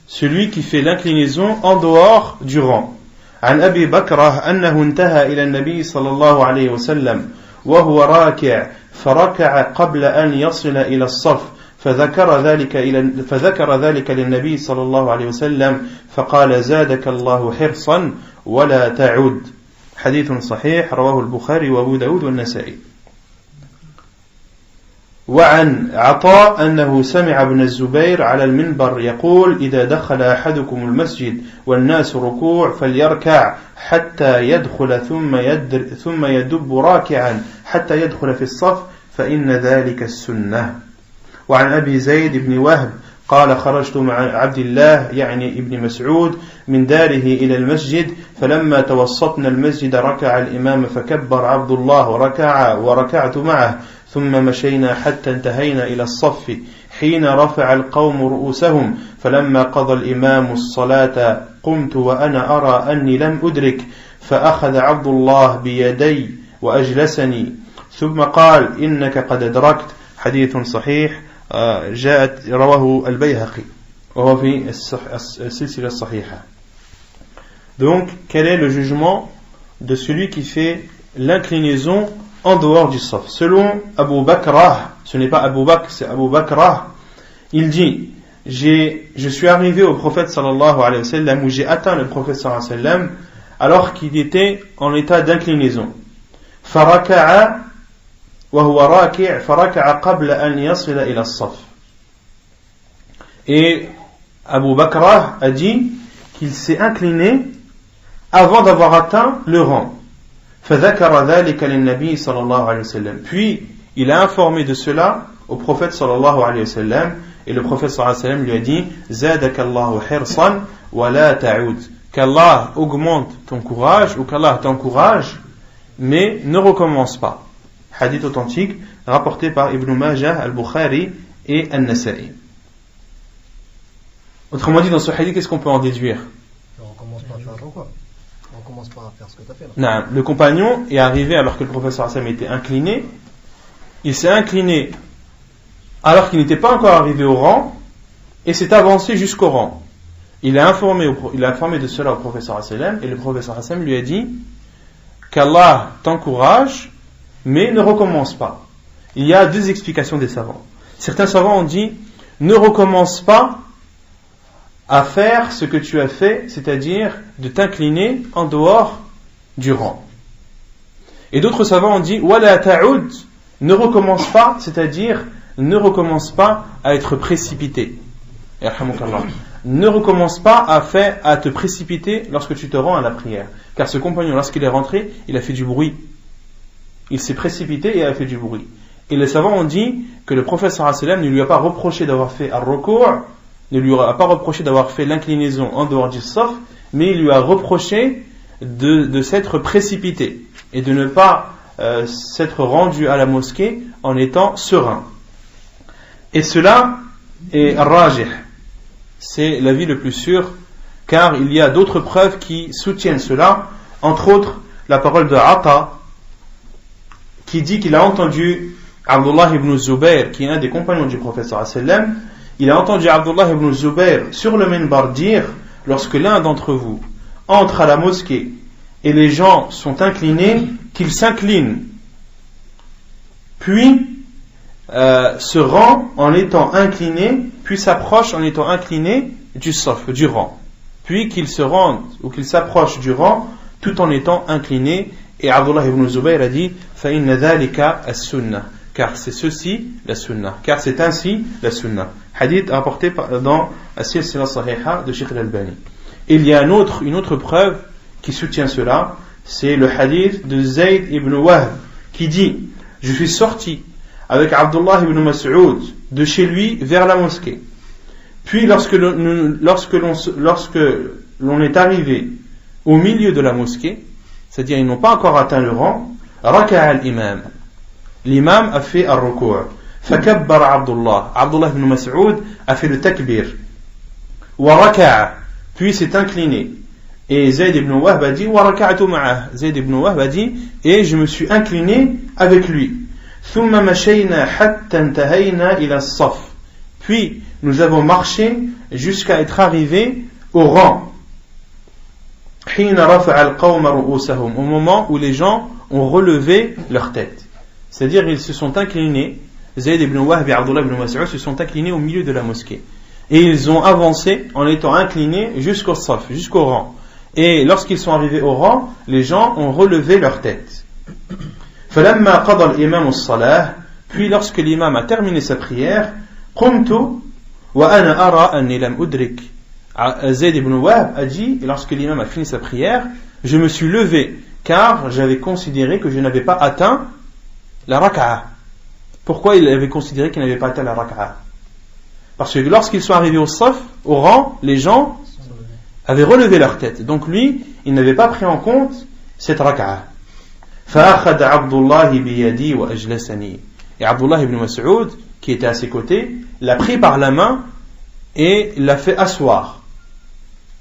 celui qui fait l'inclinaison en dehors du rang. عن أبي بكرة أنه انتهى إلى النبي صلى الله عليه وسلم وهو راكع فركع قبل أن يصل إلى الصف فذكر ذلك للنبي صلى الله عليه وسلم فقال زادك الله حرصا ولا تعد. حديث صحيح رواه البخاري وأبو داود والنسائي. وعن عطاء أنه سمع ابن الزبير على المنبر يقول إذا دخل أحدكم المسجد والناس ركوع فليركع حتى يدخل ثم يدب راكعا حتى يدخل في الصف فإن ذلك السنة. وعن أبي زيد بن وهب قال خرجت مع عبد الله يعني ابن مسعود من داره إلى المسجد فلما توسطنا المسجد ركع الإمام فكبر عبد الله وركعت معه ثم مشينا حتى انتهينا إلى الصف حين رفع القوم رؤوسهم فلما قضى الإمام الصلاة قمت وأنا أرى أني لم أدرك فأخذ عبد الله بيدي وأجلسني ثم قال إنك قد أدركت. حديث صحيح جاءت رواه البيهقي وهو في السلسلة الصحيحة. Donc quel est le jugement de celui qui fait l'inclinaison en dehors du saf? Selon Abu Bakrah, ce n'est pas Abu Bakr, c'est Abu Bakrah, il dit je suis arrivé au prophète sallallahu alayhi wa sallam, où j'ai atteint le prophète sallallahu alayhi wa sallam alors qu'il était en état d'inclinaison. فركع وهو راكع فركع قبل أن يصل إلى الصف. Et Abu Bakrah a dit qu'il s'est incliné avant d'avoir atteint le rang. فذكر ذلك للنبي صلى الله عليه وسلم. Puis il a informé de cela au prophète sallallahu alayhi wa sallam, et le prophète sallallahu alayhi wa sallam lui a dit زادك الله حرصا ولا تعود, qu'Allah augmente ton courage ou qu'Allah t'encourage, mais ne recommence pas. Hadith authentique rapporté par Ibn Majah, Al-Bukhari et An-Nasa'i. Autrement dit, dans ce hadith, qu'est-ce qu'on peut en déduire? On recommence pas à faire quoi? On commence pas à faire ce que tu as fait là. Non, le compagnon est arrivé alors que le professeur Hassan était incliné. Il s'est incliné alors qu'il n'était pas encore arrivé au rang et s'est avancé jusqu'au rang. Il a informé de cela au professeur Hassan et le professeur Hassan lui a dit qu'Allah t'encourage, mais ne recommence pas. Il y a deux explications des savants. Certains savants ont dit ne recommence pas à faire ce que tu as fait, c'est-à-dire de t'incliner en dehors du rang. Et d'autres savants ont dit wala ta'ud, ne recommence pas, c'est-à-dire ne recommence pas à être précipité. Ne recommence pas à te précipiter lorsque tu te rends à la prière. Car ce compagnon, lorsqu'il est rentré, il a fait du bruit. Il s'est précipité et a fait du bruit. Et les savants ont dit que le prophète sallallahu alayhi wa sallam ne lui a pas reproché d'avoir fait ar-ruku', ne lui a pas reproché d'avoir fait l'inclinaison en dehors du saf, mais il lui a reproché de s'être précipité et de ne pas s'être rendu à la mosquée en étant serein. Et cela est rajih, c'est l'avis le plus sûr, car il y a d'autres preuves qui soutiennent cela, entre autres la parole de Ata, qui dit qu'il a entendu Abdullah ibn Zubayr, qui est un des compagnons du prophète sallallahu alayhi wa sallam, il a entendu Abdullah ibn Zubayr sur le minbar dire, lorsque l'un d'entre vous entre à la mosquée et les gens sont inclinés, qu'il s'incline, puis se rend en étant incliné, puis s'approche en étant incliné du saf, du rang, puis qu'il se rende ou qu'il s'approche du rang tout en étant incliné. Et Abdullah ibn Zubayr a dit فَإِنَّ ذَلِكَ السُّنَّةِ, car c'est ceci la sunna, car c'est ainsi la sunna. Hadith rapporté dans As-Silsila Sahiha de Sheikh Al-Albani. Il y a une autre preuve qui soutient cela, c'est le hadith de Zayd ibn Wahb qui dit je suis sorti avec Abdullah ibn Mas'ud de chez lui vers la mosquée. Puis lorsque l'on est arrivé au milieu de la mosquée, c'est-à-dire ils n'ont pas encore atteint le rang, raka'a al-imam, l'imam a fait ar-ruku', fakabbar Abdullah ibn Mas'ud a fait le takbir, wa raka'a, puis s'est incliné. Et Zayd ibn Wahb a dit, wa raka'tu ma'ah. Zayd ibn Wahb a dit, et je me suis incliné avec lui. Thumma mashayna hatta intahayna ila as-saf. Puis nous avons marché jusqu'à être arrivés au rang. Hina rafa'a al-qawma ru'usahum. Au moment où les gens ont relevé leur tête. C'est-à-dire, ils se sont inclinés. Zayd ibn Wahb et Abdullah ibn Mas'ud se sont inclinés au milieu de la mosquée. Et ils ont avancé en étant inclinés jusqu'au saf, jusqu'au rang. Et lorsqu'ils sont arrivés au rang, les gens ont relevé leur tête. فَلَمَّا قَضَى الْإِمَامُ الصَّلَاةِ. Puis lorsque l'imam a terminé sa prière, قُمْتُ وَأَنَا أَرَى أَنِّي لَمْ أُدْرِكْ. Zayd ibn Wahb a dit, lorsque l'imam a fini sa prière, je me suis levé, car j'avais considéré que je n'avais pas atteint la raka'a. Pourquoi il avait considéré qu'il n'avait pas atteint la raka'a? Parce que lorsqu'ils sont arrivés au saf, au rang, les gens avaient relevé leur tête. Donc lui, il n'avait pas pris en compte cette raka'a. فَأَخَذَ عَبْدُ اللَّهِ بِيَدِي وَأَجْلَسَنِي. Et Abdullah ibn Mas'ud, qui était à ses côtés, l'a pris par la main et l'a fait asseoir.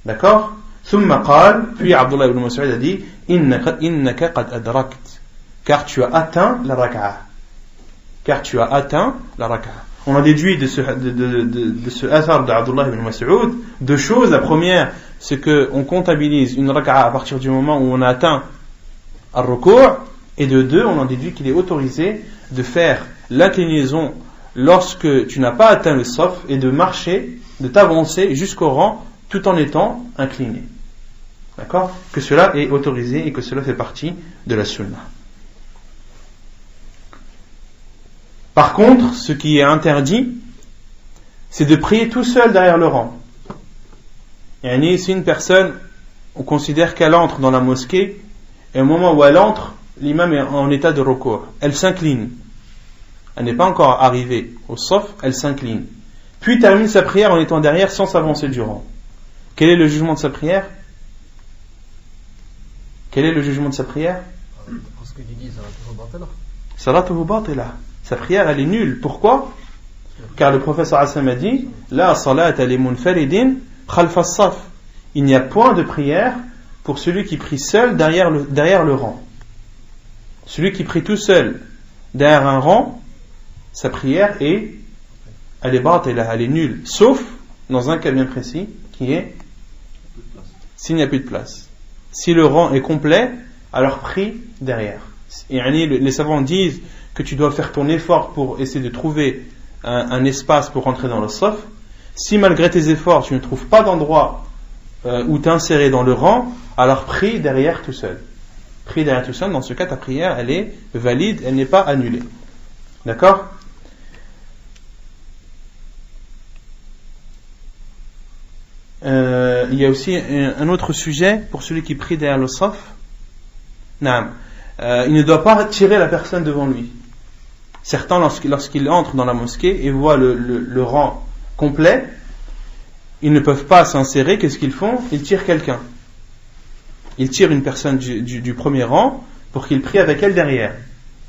D'accord? ثُمَّ قال. Puis Abdullah ibn Mas'ud a dit, إِنَّكَ قَدْ أَدْرَكْتَ. Car tu as atteint la raka'a. Car tu as atteint la raka'a. On a déduit de ce athar d'Abdullah ibn Mas'ud deux choses. La première, c'est qu'on comptabilise une raka'a à partir du moment où on a atteint al-ruku'. Et de deux, on en déduit qu'il est autorisé de faire l'inclinaison lorsque tu n'as pas atteint le saf et de marcher, de t'avancer jusqu'au rang tout en étant incliné. D'accord? Que cela est autorisé et que cela fait partie de la sunna. Par contre, ce qui est interdit, c'est de prier tout seul derrière le rang. Yani, si une personne, on considère qu'elle entre dans la mosquée, et au moment où elle entre, l'imam est en état de recours. Elle s'incline. Elle n'est pas encore arrivée au saf, elle s'incline. Puis termine sa prière en étant derrière sans s'avancer du rang. Quel est le jugement de sa prière? Quel est le jugement de sa prière? Parce que il dit Salatuhu batila. Sa prière, elle est nulle. Pourquoi? Car le professeur Hassan a dit, La salata li munfaridin khalfa as-saf. Il n'y a point de prière pour celui qui prie seul derrière le rang. Celui qui prie tout seul derrière un rang, sa prière elle est batila, elle est nulle. Sauf dans un cas bien précis, qui est s'il n'y a plus de place. Si le rang est complet, alors prie derrière. Et les savants disent que tu dois faire ton effort pour essayer de trouver un espace pour rentrer dans le saf. Si malgré tes efforts tu ne trouves pas d'endroit où t'insérer dans le rang, alors prie derrière tout seul. Prie derrière tout seul, dans ce cas ta prière elle est valide, elle n'est pas annulée. D'accord? Il y a aussi un autre sujet pour celui qui prie derrière le saf. Il ne doit pas tirer la personne devant lui. Certains, lorsqu'ils entrent dans la mosquée et voient le rang complet, ils ne peuvent pas s'insérer. Qu'est-ce qu'ils font? Ils tirent quelqu'un. Ils tirent une personne du premier rang pour qu'il prie avec elle derrière.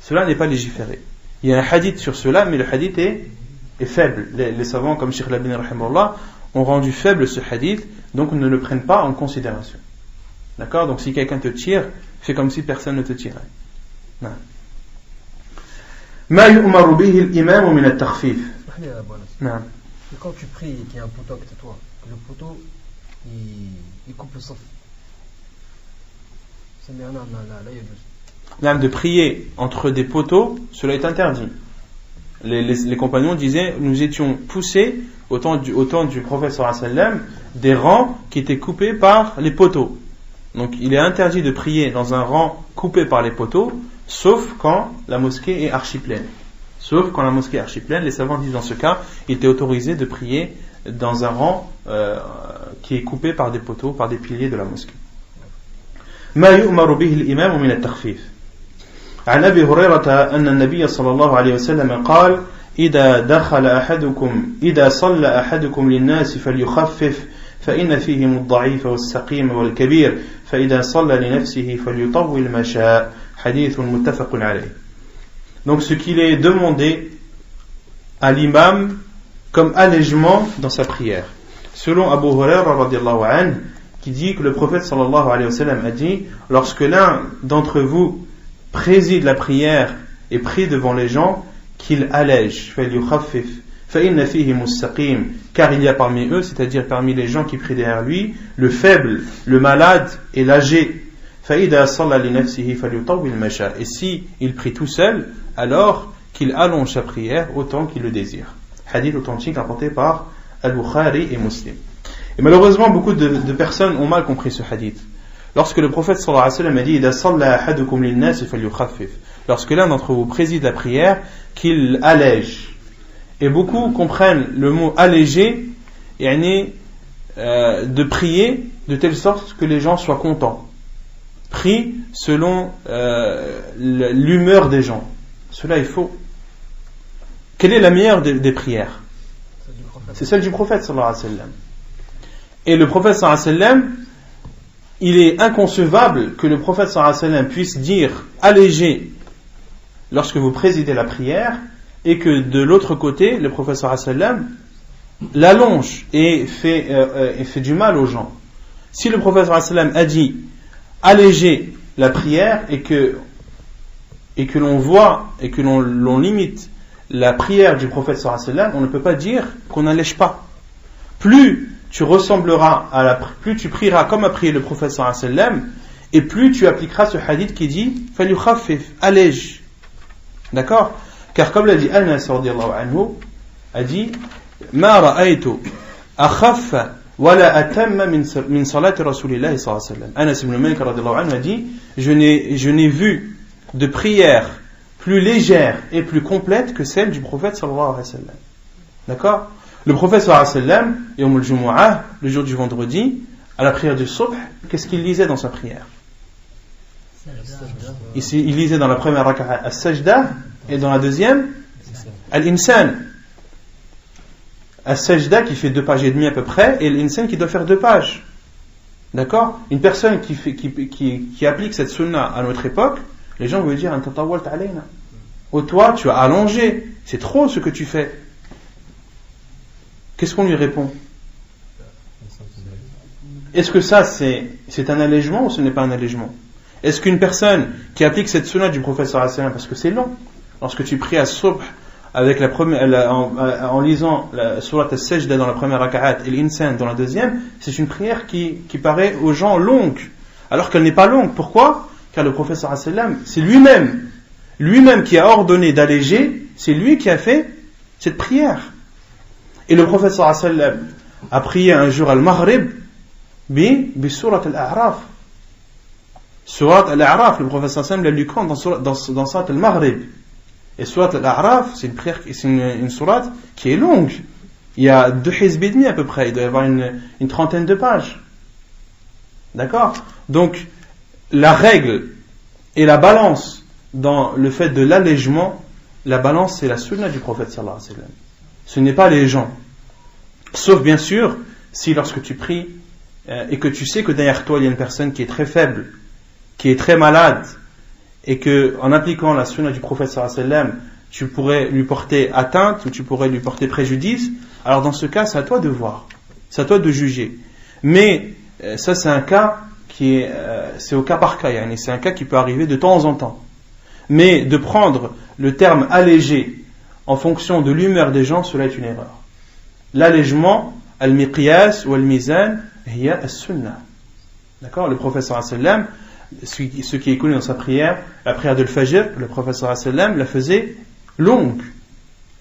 Cela n'est pas légiféré. Il y a un hadith sur cela, mais le hadith est faible. Les savants comme Cheikh Al-Albani rahimahullah ont rendu faible ce hadith, donc ne le prennent pas en considération. D'accord? Donc si quelqu'un te tire, fais comme si personne ne te tirait. Non. ما يؤمر به الإمام من التخفيف. نعم. Quand tu pries et qu'il y a un poteau à côté de toi, que le poteau il coupe le saf. De prier entre des poteaux, cela est interdit. Les compagnons disaient, nous étions poussés au temps du prophète sallallahu alayhi wa sallam, des rangs qui étaient coupés par les poteaux. Donc il est interdit de prier dans un rang coupé par les poteaux, sauf quand la mosquée est archi-pleine. Sauf quand la mosquée est archi-pleine, les savants disent dans ce cas, il était autorisé de prier dans un rang qui est coupé par des poteaux, par des piliers de la mosquée. ما يؤمر به الإمام من التخفيف. عن أبي هريرة أن النبي صلى الله عليه وسلم قال: إذا صلى أحدكم للناس فليخفف فإن فيهم الضعيف والسقيم والكبير فإذا صلى لنفسه فليطول ما شاء. حديث متفق عليه. Donc ce qu'il est demandé à l'imam comme allègement dans sa prière, selon Abu Hurairah radiyallahu anhu, qui dit que le prophète sallallahu alayhi wa sallam a dit, lorsque l'un d'entre vous préside la prière et prie devant les gens, qu'il allège, car il y a parmi eux, c'est-à-dire parmi les gens qui prient derrière lui, le faible, le malade et l'âgé. Et si il prie tout seul, alors qu'il allonge sa prière autant qu'il le désire. Hadith authentique rapporté par Al-Bukhari et Muslim. Et malheureusement, beaucoup de personnes ont mal compris ce hadith. Lorsque le prophète sallallahu alayhi wa sallam a dit lorsque l'un d'entre vous préside la prière, qu'il allège. Et beaucoup comprennent le mot alléger, de prier de telle sorte que les gens soient contents. Prie selon l'humeur des gens. Cela est faux. Quelle est la meilleure des prières? C'est celle du prophète sallallahu alayhi wa sallam. Et le prophète sallallahu alayhi wa sallam, il est inconcevable que le prophète sallallahu alayhi wa sallam puisse dire alléger lorsque vous présidez la prière, et que de l'autre côté, le prophète sallallahu alayhi wa sallam l'allonge et fait du mal aux gens. Si le prophète sallallahu alayhi wa sallam a dit alléger la prière et que l'on voit et que l'on limite la prière du prophète sallallahu alayhi wa sallam, on ne peut pas dire qu'on n'allège pas. Plus tu ressembleras plus tu prieras comme a prié le prophète sallallahu alayhi wa sallam, et plus tu appliqueras ce hadith qui dit falyukhaffif, allège. D'accord? Car comme l'a dit Anas radiyallahu anhu, a dit ma ra'aytu akhaffa wala atamma min salati rasulillahi sallallahu alayhi wa sallam. Anas ibn Malik radiyallahu anhu a dit je n'ai vu de prière plus légère et plus complète que celle du prophète sallallahu alayhi wa sallam. D'accord? Le prophète sallallahu alayhi wa sallam, Yawm al-Jumu'ah, le jour du vendredi, à la prière du Subh, qu'est-ce qu'il lisait dans sa prière? Il lisait dans la première raka'a as-sajda, et dans la deuxième al-insan. As-sajda qui fait 2 pages et demie à peu près, et l'insan qui doit faire 2 pages. D'accord? Une personne qui applique cette sunna à notre époque, les gens vont lui dire anta tawwalta alayna. Oh, toi tu as allongé, c'est trop ce que tu fais. Qu'est-ce qu'on lui répond? Est-ce que ça c'est un allègement ou ce n'est pas un allègement? Est-ce qu'une personne qui applique cette sunna du prophète sallallahu alayhi wa sallam, parce que c'est long, lorsque tu pries à Subh avec en lisant la surat al-Sajda dans la première raka'at et l'insan dans la deuxième, c'est une prière qui paraît aux gens longue, alors qu'elle n'est pas longue. Pourquoi? Car le prophète sallallahu alayhi wa sallam, c'est lui-même qui a ordonné d'alléger, c'est lui qui a fait cette prière. Et le prophète sallallahu alayhi wa sallam a prié un jour al-Maghrib bi surat al-A'raf. Surat al-A'raf, le prophète sallallahu alayhi wa sallam l'a lu dans surat al-Maghrib. Et surat al-A'raf, c'est une prière, c'est une surat qui est longue. Il y a 2 hizb et demi à peu près, il doit y avoir une trentaine de pages. D'accord? Donc, la règle et la balance dans le fait de l'allègement, la balance c'est la sunna du prophète sallallahu alayhi wa sallam. Ce n'est pas les gens. Sauf bien sûr, si lorsque tu pries et que tu sais que derrière toi il y a une personne qui est très faible, qui est très malade, et que en appliquant la sunna du prophète sallallahu alayhi wa sallam, tu pourrais lui porter atteinte ou tu pourrais lui porter préjudice, alors dans ce cas c'est à toi de voir, c'est à toi de juger. Mais ça c'est un cas qui est c'est au cas par cas, c'est un cas qui peut arriver de temps en temps. Mais de prendre le terme allégé en fonction de l'humeur des gens, cela est une erreur. L'allègement, al-miqyas ou al-mizan, hiya as-sunnah. D'accord? Le prophète sallallahu alayhi wa sallam, ce qui est connu dans sa prière, la prière de l'Fajr, le prophète sallallahu alayhi wa sallam la faisait longue.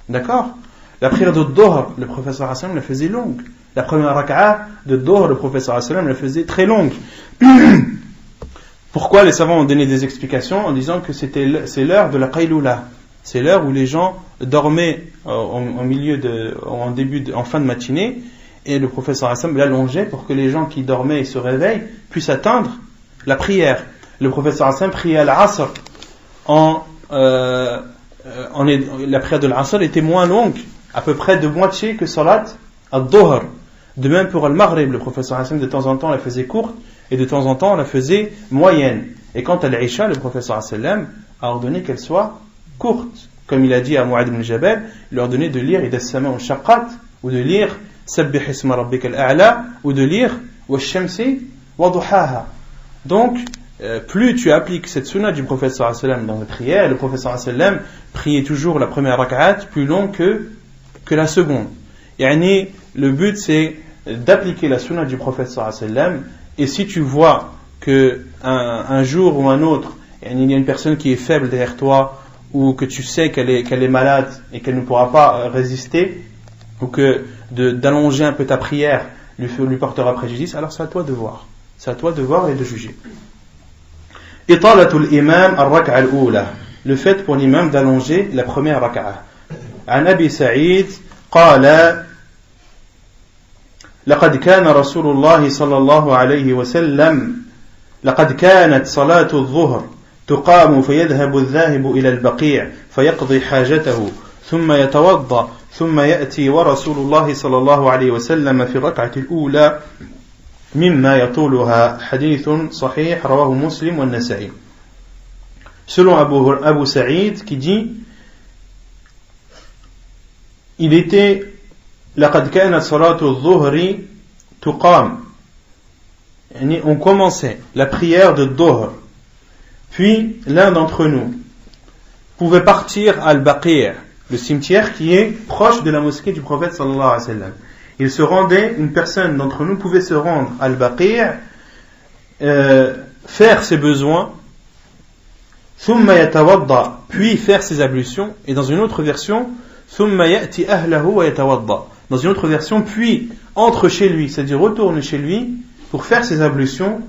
D'accord? La prière de Dhuhr, le prophète sallallahu alayhi wa sallam la faisait longue. La première raka'a de Dhuhr, le prophète sallallahu alayhi wa sallam la faisait très longue. Pourquoi les savants ont donné des explications en disant que c'est l'heure de la qaylula. C'est l'heure où les gens dormaient en fin de matinée, et le prophète sallallahu alayhi wa sallam l'allongeait pour que les gens qui dormaient et se réveillent puissent atteindre la prière. Le prophète sallallahu alayhi wa sallam priait à l'Asr. La prière de l'Asr était moins longue, à peu près de moitié que salat al-Dhuhr. De même pour al-Maghrib, le prophète sallallahu alayhi wa sallam de temps en temps la faisait courte et de temps en temps la faisait moyenne. Et quant à l'Isha, le prophète sallallahu alayhi wa sallam a ordonné qu'elle soit courte. Comme il a dit à Mu'adh ibn Jabal, il a ordonné de lire Ida as-Sama'u shaqqat, ou de lire Sabbih isma rabbika al-a'la, ou de lire Wash-shamsi wa duhaha. Donc, plus tu appliques cette sunna du prophète sallallahu alayhi wa sallam dans les prières, le prophète sallallahu alayhi wa sallam priait toujours la première rak'at plus longue que la seconde. Yani, le but c'est d'appliquer la sunna du prophète sallallahu alayhi wa sallam, et si tu vois que un jour ou un autre, il y a une personne qui est faible derrière toi, ou que tu sais qu'elle est malade et qu'elle ne pourra pas résister, ou que d'allonger un peu ta prière lui portera préjudice, alors c'est à toi de voir. C'est à toi de voir et de juger. Italatul imam al-rak'a al-oula. Le fait pour l'imam d'allonger la première rak'a. An Abi Sa'id qala لقد كان رسول الله صلى الله عليه وسلم لقد كانت صلاة الظهر تقام فيذهب الذاهب إلى البقيع فيقضي حاجته ثم يتوضأ ثم يأتي ورسول الله صلى الله عليه وسلم في الركعة الأولى مما يطولها حديث صحيح رواه مسلم والنسائي. Selon Abu Sa'id qui dit il était لقد كانت صلاة الظهر تقام, on commençait la prière de Dhuhr, puis l'un d'entre nous pouvait partir à Al-Baqi', le cimetière qui est proche de la mosquée du prophète sallallahu alayhi wa sallam. Il se rendait, une personne d'entre nous pouvait se rendre à Al-Baqi', faire ses besoins, thumma yatawadda, puis faire ses ablutions, et dans une autre version, thumma ya'ti ahlahu wa yatawadda. Dans une autre version, puis entre chez lui, c'est-à-dire retourne chez lui pour faire ses ablutions,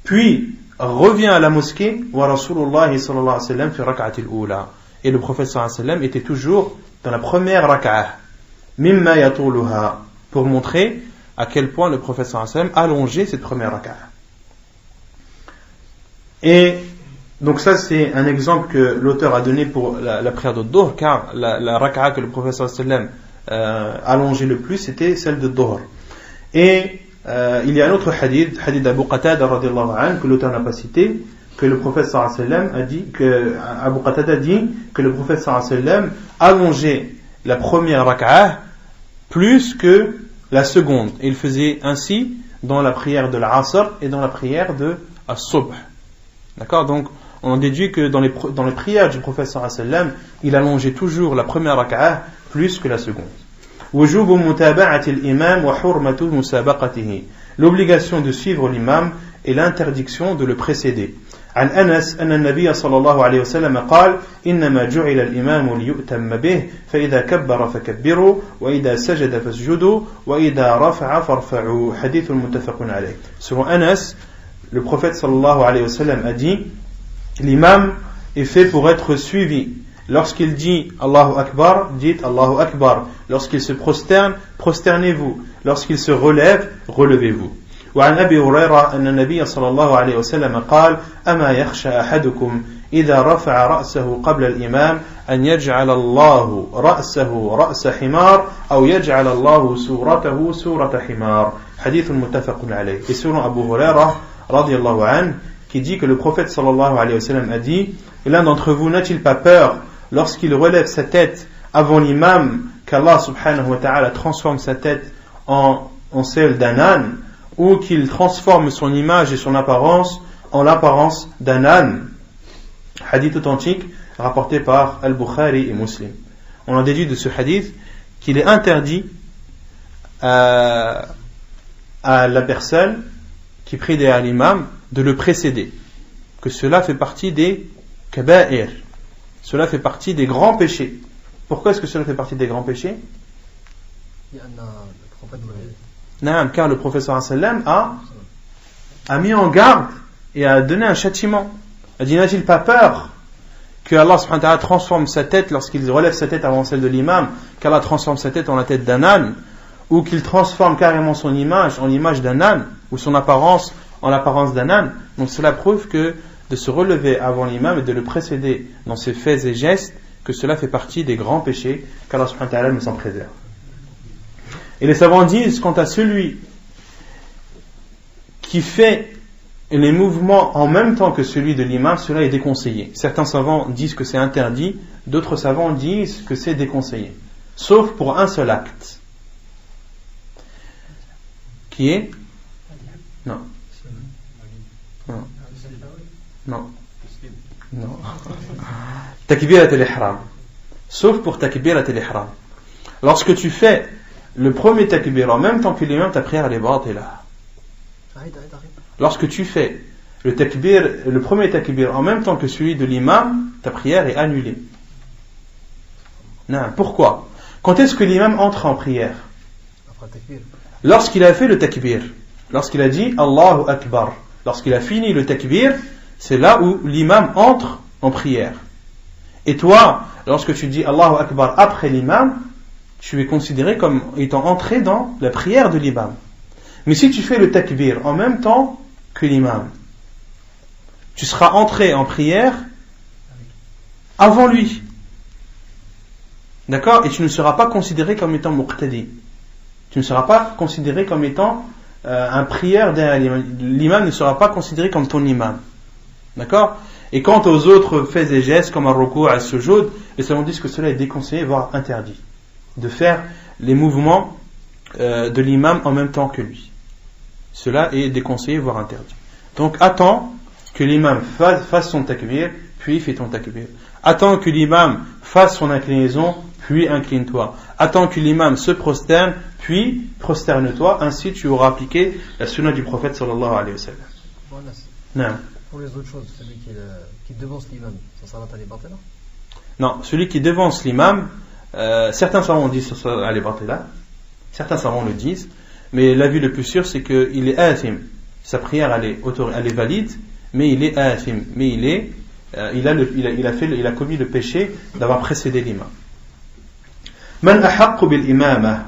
puis revient à la mosquée, wa Rasulullah sallallahu alayhi wa sallam fi rak'ati al-oula. Et le prophète sallallahu alayhi wa sallam était toujours dans la première rak'ah, mimma yatuluha, pour montrer à quel point le prophète sallallahu alayhi wa sallam allongeait cette première rak'ah. Et donc ça c'est un exemple que l'auteur a donné pour la prière de Dhuhr, car la rak'ah que le prophète sallallahu alayhi wa sallam allongé le plus, c'était celle de Dhuhr. Et il y a un autre hadith d'Abu Qatada radiyallahu anhu, que l'auteur n'a pas cité, que le prophète sallallahu alayhi wa sallam a dit, que Abu Qatada dit que le prophète sallallahu alayhi wa sallam allongeait la première rak'ah plus que la seconde. Et il faisait ainsi dans la prière de l'Asr et dans la prière de As-Subh. D'accord? Donc on en déduit que dans les prières du prophète sallallahu alayhi wa sallam, il allongeait toujours la première rak'ah plus que la seconde. Wujubu mutaba'ati al-imam wa hurmatu musabaqatihi. L'obligation de suivre l'imam et l'interdiction de le précéder. عن أنس أن النبي صلى الله عليه وسلم قال إنما جعل الإمام ليؤتم به فإذا كبر فكبروا وإذا سجد فاسجدوا وإذا رفع فارفعوا حديث متفق عليه. Selon Anas, le prophète sallallahu alayhi wa sallam a dit l'imam est fait pour être suivi. Lorsqu'il dit Allahu Akbar, dites Allahu Akbar. Lorsqu'il se prosterne, prosternez-vous. Lorsqu'il se relève, relevez-vous. وعن أبي هريرة أن النبي صلى الله عليه وسلم قال أما يخشى أحدكم إذا رفع رأسه قبل الإمام أن يجعل الله رأسه رأس حمار أو يجعل الله سورته سورة حمار حديث متفق عليه. Et selon Abu Huraira رضي الله عنه qui dit que le prophète sallallahu alayhi wa sallam a dit l'un d'entre vous n'a-t-il pas peur lorsqu'il relève sa tête avant l'imam qu'Allah subhanahu wa ta'ala transforme sa tête en celle d'un âne, ou qu'il transforme son image et son apparence en l'apparence d'un âne. Hadith authentique rapporté par Al-Bukhari et Muslim. On a déduit de ce hadith qu'il est interdit à la personne qui prie derrière l'imam de le précéder, que cela fait partie des kaba'ir, cela fait partie des grands péchés. Pourquoi est-ce que cela fait partie des grands péchés? Car le prophète sallallahu alayhi wa sallam a mis en garde et a donné un châtiment. Il a dit, n'a-t-il pas peur que Allah subhanahu wa ta'ala transforme sa tête lorsqu'il relève sa tête avant celle de l'imam, qu'Allah transforme sa tête en la tête d'un âne, ou qu'il transforme carrément son image en l'image d'un âne, ou son apparence en l'apparence d'un âne. Donc cela prouve que de se relever avant l'imam et de le précéder dans ses faits et gestes, que cela fait partie des grands péchés, qu'Allah subhanahu wa ta'ala nous en préserve. Et les savants disent, quant à celui qui fait les mouvements en même temps que celui de l'imam, cela est déconseillé. Certains savants disent que c'est interdit, d'autres savants disent que c'est déconseillé, sauf pour un seul acte. qui est non. Takbirat al-ihram. Sauf pour takbirat al-ihram. Lorsque tu fais le premier takbir en même temps que l'imam, ta prière elle est batila. Lorsque tu fais le premier takbir en même temps que celui de l'imam, ta prière est annulée. Non, pourquoi? Quand est-ce que l'imam entre en prière? Lorsqu'il a fait le takbir, lorsqu'il a dit Allahu Akbar, lorsqu'il a fini le takbir, c'est là où l'imam entre en prière. Et toi, lorsque tu dis Allahu Akbar après l'imam, tu es considéré comme étant entré dans la prière de l'imam. Mais si tu fais le takbir en même temps que l'imam, tu seras entré en prière avant lui. D'accord? Et tu ne seras pas considéré comme étant muqtadi. Tu ne seras pas considéré comme étant un prière derrière l'imam. L'imam ne sera pas considéré comme ton imam. D'accord? Et quant aux autres faits et gestes comme al-ruku', al-sujud, les savants disent que cela est déconseillé, voire interdit, de faire les mouvements de l'imam en même temps que lui. Cela est déconseillé, voire interdit. Donc attends que l'imam fasse son takbir, puis fais ton takbir. Attends que l'imam fasse son inclinaison, puis incline-toi. Attends que l'imam se prosterne, puis prosterne-toi. Ainsi tu auras appliqué la sunna du prophète sallallahu alayhi wa sallam. Voilà. Non. Pour les autres choses, celui qui devance l'imam, ça sera la batila? Non, celui qui devance l'imam, certains savants disent que ça sera la batila, certains savants le disent, mais l'avis le plus sûr c'est qu'il est athim. Sa prière elle est valide, mais il est athim, mais il a commis le péché d'avoir précédé l'imam. Man ahaqqu bil imama.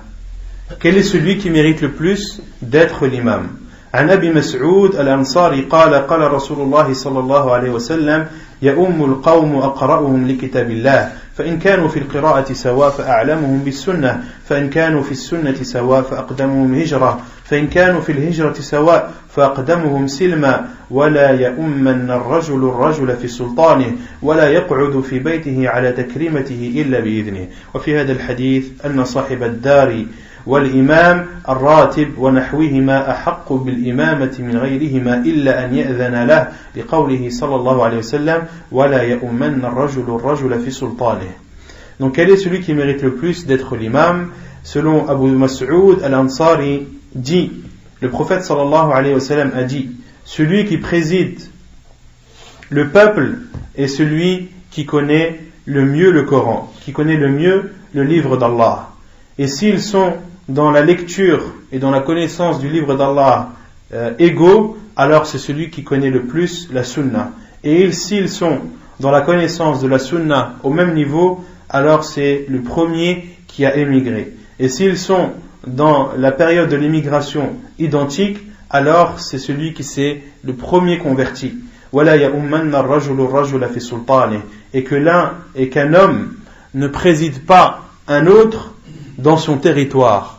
Quel est celui qui mérite le plus d'être l'imam? عن أبي مسعود الأنصاري قال قال رسول الله صلى الله عليه وسلم يؤم القوم أقرأهم لكتاب الله فإن كانوا في القراءة سواء فأعلمهم بالسنة فإن كانوا في السنة سواء فأقدمهم هجرة فإن كانوا في الهجرة سواء فأقدمهم سلما ولا يؤمن الرجل في سلطانه ولا يقعد في بيته على تكريمته إلا بإذنه. وفي هذا الحديث أن صاحب الدار والإمام الراتب ونحوهما أحق بالإمامة من غيرهما إلا أن يأذن له لقوله صلى الله عليه وسلم ولا يؤمن الرجل في سلطانه. Donc quel est celui qui mérite le plus d'être l'imam? Selon Abu Mas'ud al-Ansari dit, le prophète sallallahu alayhi wa sallam a dit, celui qui préside le peuple est celui qui connaît le mieux le Coran, qui connaît le mieux le livre d'Allah. Et s'ils sont dans la lecture et dans la connaissance du livre d'Allah égaux, alors c'est celui qui connaît le plus la sunna. Et s'ils sont dans la connaissance de la sunna au même niveau, alors c'est le premier qui a émigré. Et s'ils sont dans la période de l'immigration identique, alors c'est celui qui s'est le premier converti. Et qu'un homme ne préside pas un autre dans son territoire.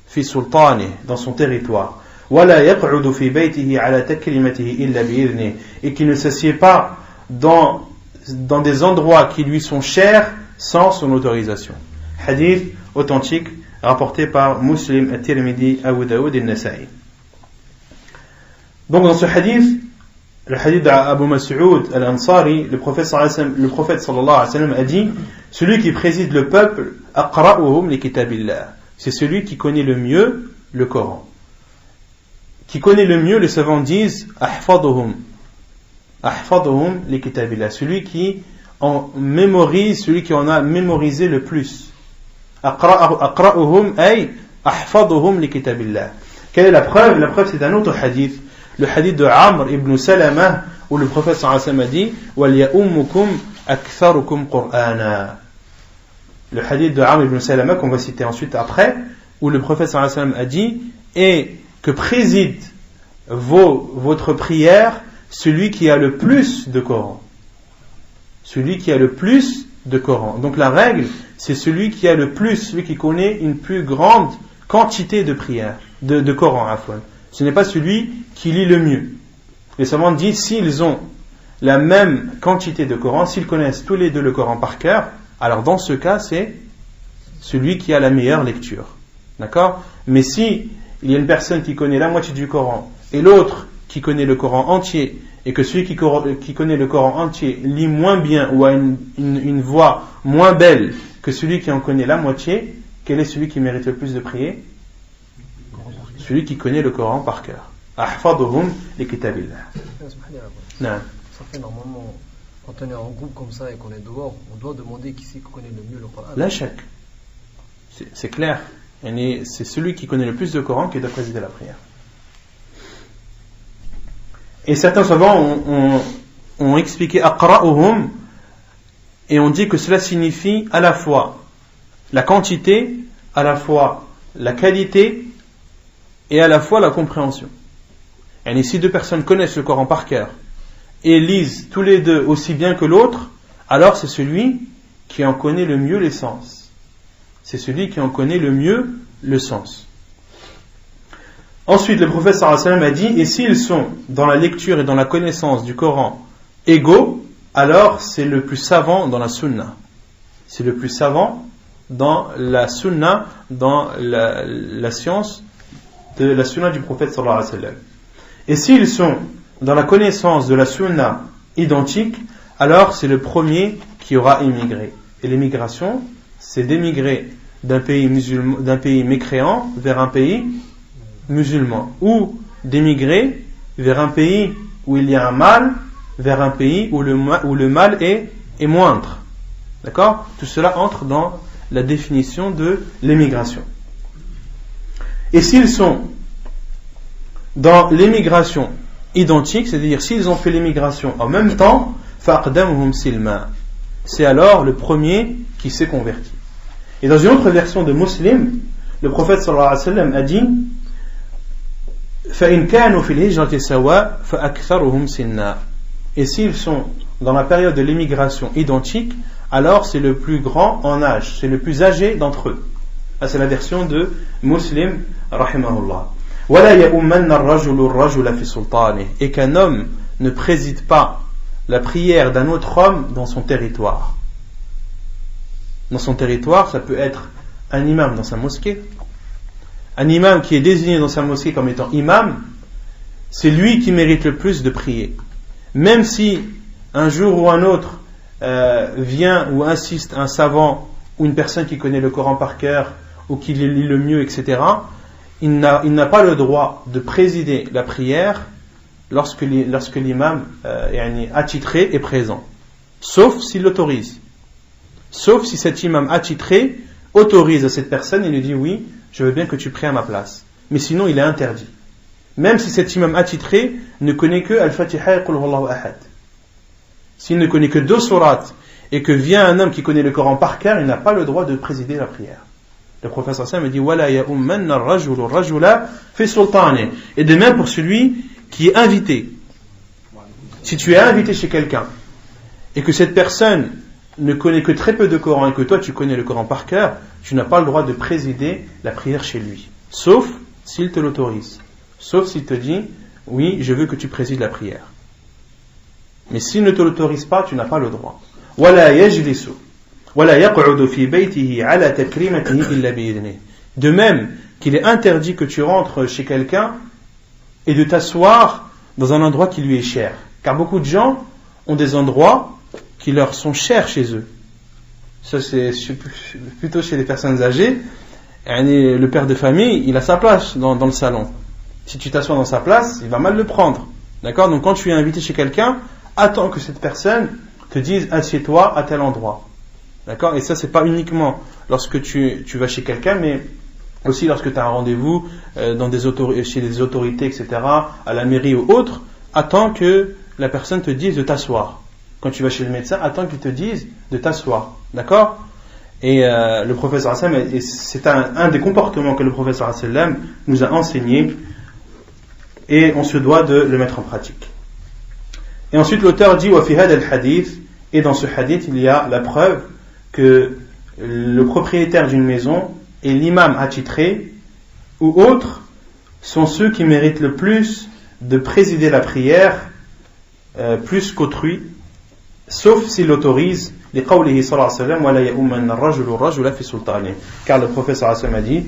Fi sultani, dans son territoire. Et qu'il ne s'assied pas dans des endroits qui lui sont chers sans son autorisation. Hadith authentique rapporté par Muslim, At-Tirmidhi, Abu Daoud et Nasa'i. Donc dans ce hadith, le hadith d'Abu Mas'ud al-Ansari, le prophète sallallahu alayhi wa sallam a dit, celui qui préside le peuple, aqra'uhum li kitabillah, c'est celui qui connaît le mieux le Coran. Qui connaît le mieux, les savants disent, ahfaduhum li kitabillah, celui qui en mémorise, celui qui en a mémorisé le plus. Aqra'uhum ay ahfaduhum li kitabillah. Quelle est la preuve? La preuve c'est un autre hadith, le hadith de Amr ibn Salama, où le prophète sallallahu alayhi wa sallam a dit wal ya'ummukum aktharukum qur'ana. Le hadith de Amr ibn Salama qu'on va citer ensuite après, où le prophète sallallahu alayhi wa sallam a dit et que préside votre prière celui qui a le plus de Coran. Celui qui a le plus de Coran. Donc la règle, c'est celui qui a le plus, celui qui connaît une plus grande quantité de prières, de Coran à fois. Ce n'est pas celui qui lit le mieux. Les savants disent, s'ils ont la même quantité de Coran, s'ils connaissent tous les deux le Coran par cœur, alors dans ce cas, c'est celui qui a la meilleure lecture. D'accord? Mais si il y a une personne qui connaît la moitié du Coran et l'autre qui connaît le Coran entier, et que celui qui connaît le Coran entier lit moins bien ou a une voix moins belle que celui qui en connaît la moitié, quel est celui qui mérite le plus de prier? Celui qui connaît le Coran par cœur. Ahfaduhum li kitabillah. Non. Ça fait normalement, quand on est en groupe comme ça et qu'on est dehors, on doit demander qui c'est qui connaît le mieux le Coran. La chak. C'est clair. C'est celui qui connaît le plus de Coran qui doit présider la prière. Et certains savants ont expliqué aqra'uhum, et on dit que cela signifie à la fois la quantité, à la fois la qualité et à la fois la compréhension. Et si deux personnes connaissent le Coran par cœur et lisent tous les deux aussi bien que l'autre, alors c'est celui qui en connaît le mieux les sens. C'est celui qui en connaît le mieux le sens. Ensuite, le prophète sallallahu alayhi wa sallam a dit, et s'ils sont dans la lecture et dans la connaissance du Coran égaux, alors c'est le plus savant dans la sunna. C'est le plus savant dans la sunna, dans la science de la sunna du prophète sallallahu alayhi wa sallam. Et s'ils sont dans la connaissance de la sunna identique, alors c'est le premier qui aura immigré. Et l'émigration, c'est d'émigrer d'un pays mécréant vers un pays musulman, ou d'émigrer vers un pays où il y a un mal, vers un pays où le mal est moindre. D'accord? Tout cela entre dans la définition de l'émigration. Et s'ils sont dans l'émigration identique, c'est-à-dire s'ils ont fait l'émigration en même temps, faqdamuhum silma, c'est alors le premier qui s'est converti. Et dans une autre version de Muslim, le prophète sallallahu alayhi wa sallam a dit, فَإِنْ كَانُوا فِي الْهِجْرَةِ سَوَاء فَأَكْثَرُهُمْ سِنًّا. Et s'ils sont dans la période de l'émigration identique, alors c'est le plus grand en âge, c'est le plus âgé d'entre eux. Ça, c'est la version de Muslim, rahimahullah. وَلَا يَؤُمَّنَّ الرَّجُلُ الرَّجُلَ فِي سُلْطَانِهِ. Et qu'un homme ne préside pas la prière d'un autre homme dans son territoire. Dans son territoire, ça peut être un imam dans sa mosquée. Un imam qui est désigné dans sa mosquée comme étant imam, c'est lui qui mérite le plus de prier. Même si un jour ou un autre vient ou insiste un savant ou une personne qui connaît le Coran par cœur ou qui le lit le mieux, etc., il n'a pas le droit de présider la prière lorsque l'imam attitré est présent, sauf s'il l'autorise. Sauf si cet imam attitré autorise à cette personne et lui dit oui, je veux bien que tu pries à ma place. Mais sinon, il est interdit. Même si cet imam attitré ne connaît que Al-Fatiha et Qul Huwallahu Ahad. S'il ne connaît que 2 sourates et que vient un homme qui connaît le Coran par cœur, il n'a pas le droit de présider la prière. Le prophète sallallahu alayhi wa sallam dit وَلَا يَؤُمَّنَّ الرَّجُلُ الرَّجُلَ فِي سُلْطَانِهِ. Et de même pour celui qui est invité. Si tu es invité chez quelqu'un et que cette personne ne connaît que très peu de Coran et que toi tu connais le Coran par cœur, tu n'as pas le droit de présider la prière chez lui, sauf s'il te l'autorise, sauf s'il te dit oui, je veux que tu présides la prière. Mais s'il ne te l'autorise pas, tu n'as pas le droit. وَلَا يَجْلِسُ وَلَا يَقْعُدُ فِي بَيْتِهِ عَلَى تَكْرِيمَتِهِ إِلَّا بِإِذْنِهِ. De même qu'il est interdit que tu rentres chez quelqu'un et de t'asseoir dans un endroit qui lui est cher, car beaucoup de gens ont des endroits qui leur sont chers chez eux. Ça, c'est plutôt chez les personnes âgées. Le père de famille, il a sa place dans le salon. Si tu t'assois dans sa place, il va mal le prendre. D'accord? Donc quand tu es invité chez quelqu'un, attends que cette personne te dise assieds-toi à tel endroit. D'accord? Et ça, c'est pas uniquement lorsque tu vas chez quelqu'un, mais aussi lorsque tu as un rendez-vous chez des autorités, etc., à la mairie ou autre, attends que la personne te dise de t'asseoir. Quand tu vas chez le médecin, attends qu'il te dise de t'asseoir. D'accord? Et le prophète sallallahu alayhi wa sallam, c'est un des comportements que le prophète sallallahu alayhi wa sallam nous a enseigné, et on se doit de le mettre en pratique. Et ensuite l'auteur dit wa fi hada al-hadith, et dans ce hadith il y a la preuve que le propriétaire d'une maison et l'imam attitré ou autres sont ceux qui méritent le plus de présider la prière plus qu'autrui, sauf s'il l'autorise, لقوله صلى الله عليه وسلم ولا يؤمن الرجل الرجل في سلطانه, car le prophète صلى الله عليه وسلم a dit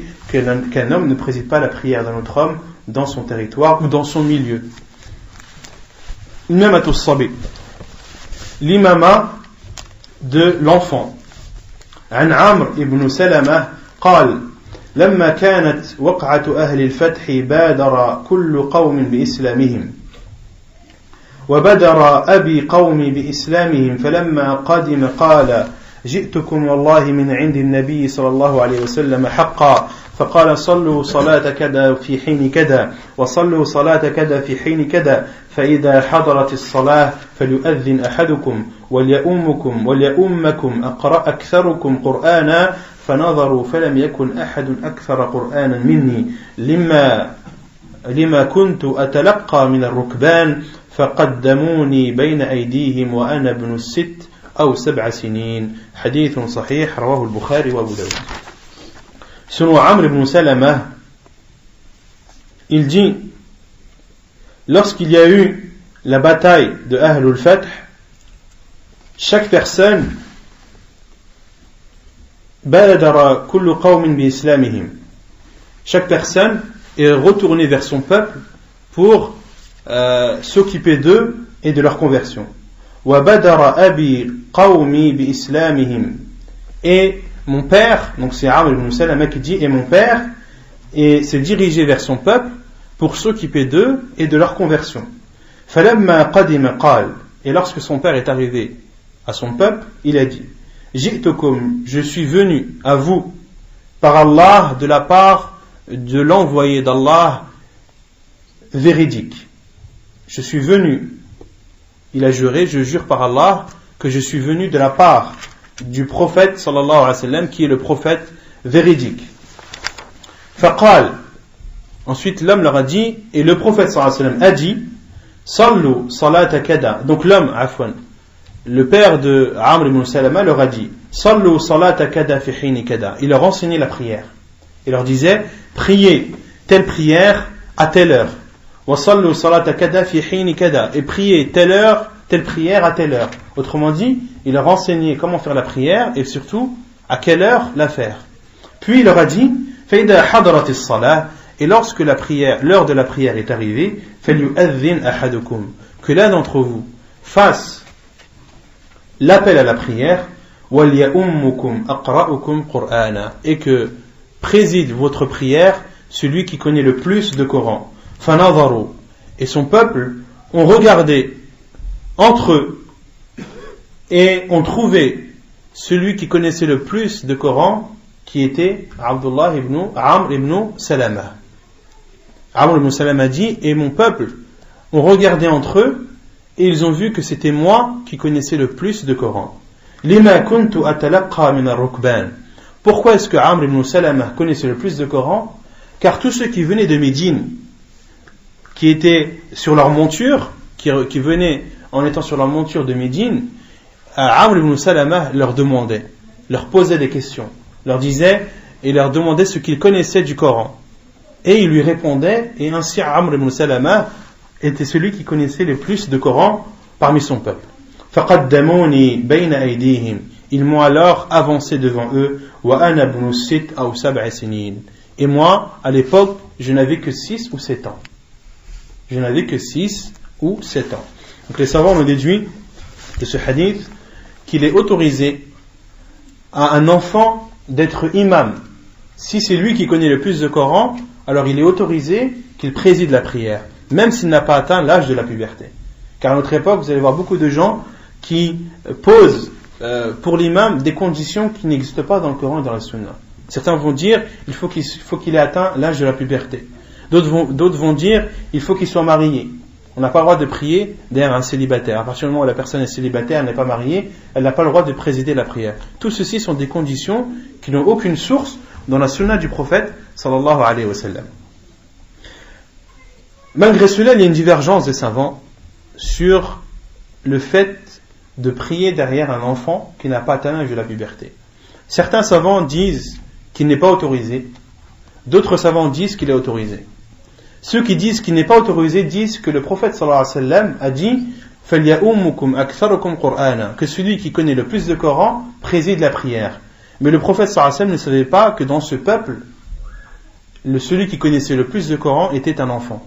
qu'un homme ne préside pas la prière d'un autre homme dans son territoire ou dans son milieu. Imamatu as-sabi, l'imama de l'enfant. عن عمرو بن سلمة قال لما كانت وقعة أهل الفتح بادر كل قوم بإسلامهم وبدر أبي قومي بإسلامهم فلما قدم قال جئتكم والله من عند النبي صلى الله عليه وسلم حقا فقال صلوا صلاة كذا في حين كذا وصلوا صلاة كذا في حين كذا فإذا حضرت الصلاة فليؤذن أحدكم وليؤمكم أكثركم قرآنا فنظروا فلم يكن أحد أكثر قرآنا مني لما كنت أتلقى من الركبان فقدموني بين أيديهم وأنا ابن 6 أو 7 سنين. حديث صحيح رواه البخاري وأبو داود. Selon Amr ibn Salama, il dit, lorsqu'il y a eu la bataille de Ahlul Fath, chaque personne badara kullu qawmin bi islamihim, chaque personne est retournée vers son peuple pour s'occuper d'eux et de leur conversion. Wa badara abi qawmi bi islamihim, et mon père, donc c'est Amr ibn Salama qui dit, et mon père s'est dirigé vers son peuple pour s'occuper d'eux et de leur conversion. Falamma qadima qal, et lorsque son père est arrivé à son peuple, il a dit, Ji'tukum, je suis venu à vous par Allah, de la part de l'envoyé d'Allah véridique. Je suis venu, il a juré, je jure par Allah que je suis venu de la part du prophète sallallahu alayhi wa sallam, qui est le prophète véridique. Faqal, ensuite l'homme leur a dit, et le prophète sallallahu alayhi wa sallam a dit, Sallu salata kada, donc l'homme, afwan, le père de Amr ibn Salama leur a dit, Sallu salata kada fi hini kada, il leur enseignait la prière, il leur disait, priez telle prière à telle heure, wa sallu salata kada fi hini kada, et priez telle heure, telle prière à telle heure. Autrement dit, il leur enseignait comment faire la prière et surtout à quelle heure la faire. Puis il leur a dit, فَإِذَا حَضَرَتِ الصَّلَاةِ, et lorsque la prière, l'heure de la prière est arrivée, فَلْيُؤَذِّنْ أَحَدُكُمْ, que l'un d'entre vous fasse l'appel à la prière, وَلْيَؤُمُّكُمْ أَقْرَأُكُمْ قُرْآنًا, et que préside votre prière celui qui connaît le plus de Coran. فَنَظَرُوا, et son peuple ont regardé entre eux et ont trouvé celui qui connaissait le plus de Coran, qui était Amr ibn Salama. Amr ibn Salama dit, et mon peuple ont regardé entre eux et ils ont vu que c'était moi qui connaissais le plus de Coran. Lima kuntu atalaqqa min ar-rukban. Pourquoi est-ce que Amr ibn Salama connaissait le plus de Coran? Car tous ceux qui venaient de Médine, qui étaient sur leur monture, qui venaient en étant sur leur monture de Médine, Amr ibn Salama leur demandait, leur posait des questions, leur disait et leur demandait ce qu'ils connaissaient du Coran. Et il lui répondait, et ainsi Amr ibn Salama était celui qui connaissait le plus de Coran parmi son peuple. فَقَدَّمُونِي بَيْنَ أَيْدِيهِمْ, ils m'ont alors avancé devant eux, وَأَنَا بْنُ 6 أو 7 سنين, et moi, à l'époque, je n'avais que 6 ou 7 ans. Je n'avais que 6 ou 7 ans. Donc les savants ont déduit de ce hadith qu'il est autorisé à un enfant d'être imam. Si c'est lui qui connaît le plus de Coran, alors il est autorisé qu'il préside la prière, même s'il n'a pas atteint l'âge de la puberté. Car à notre époque, vous allez voir beaucoup de gens qui posent pour l'imam des conditions qui n'existent pas dans le Coran et dans la Sunna. Certains vont dire il faut qu'il ait atteint l'âge de la puberté. D'autres vont dire il faut qu'il soit marié. On n'a pas le droit de prier derrière un célibataire. À partir du moment où la personne est célibataire, elle n'est pas mariée, elle n'a pas le droit de présider la prière. Tout ceci sont des conditions qui n'ont aucune source dans la sunna du prophète sallallahu alayhi wa sallam. Malgré cela, il y a une divergence des savants sur le fait de prier derrière un enfant qui n'a pas atteint l'âge de la puberté. Certains savants disent qu'il n'est pas autorisé, d'autres savants disent qu'il est autorisé. Ceux qui disent qu'il n'est pas autorisé disent que le prophète sallallahu alayhi wa sallam a dit فَلْيَأُمُّكُمْ أَكْثَرُكُمْ قُرْآنًا, que celui qui connaît le plus de Coran préside la prière. Mais le prophète sallallahu alayhi wa sallam ne savait pas que dans ce peuple, celui qui connaissait le plus de Coran était un enfant.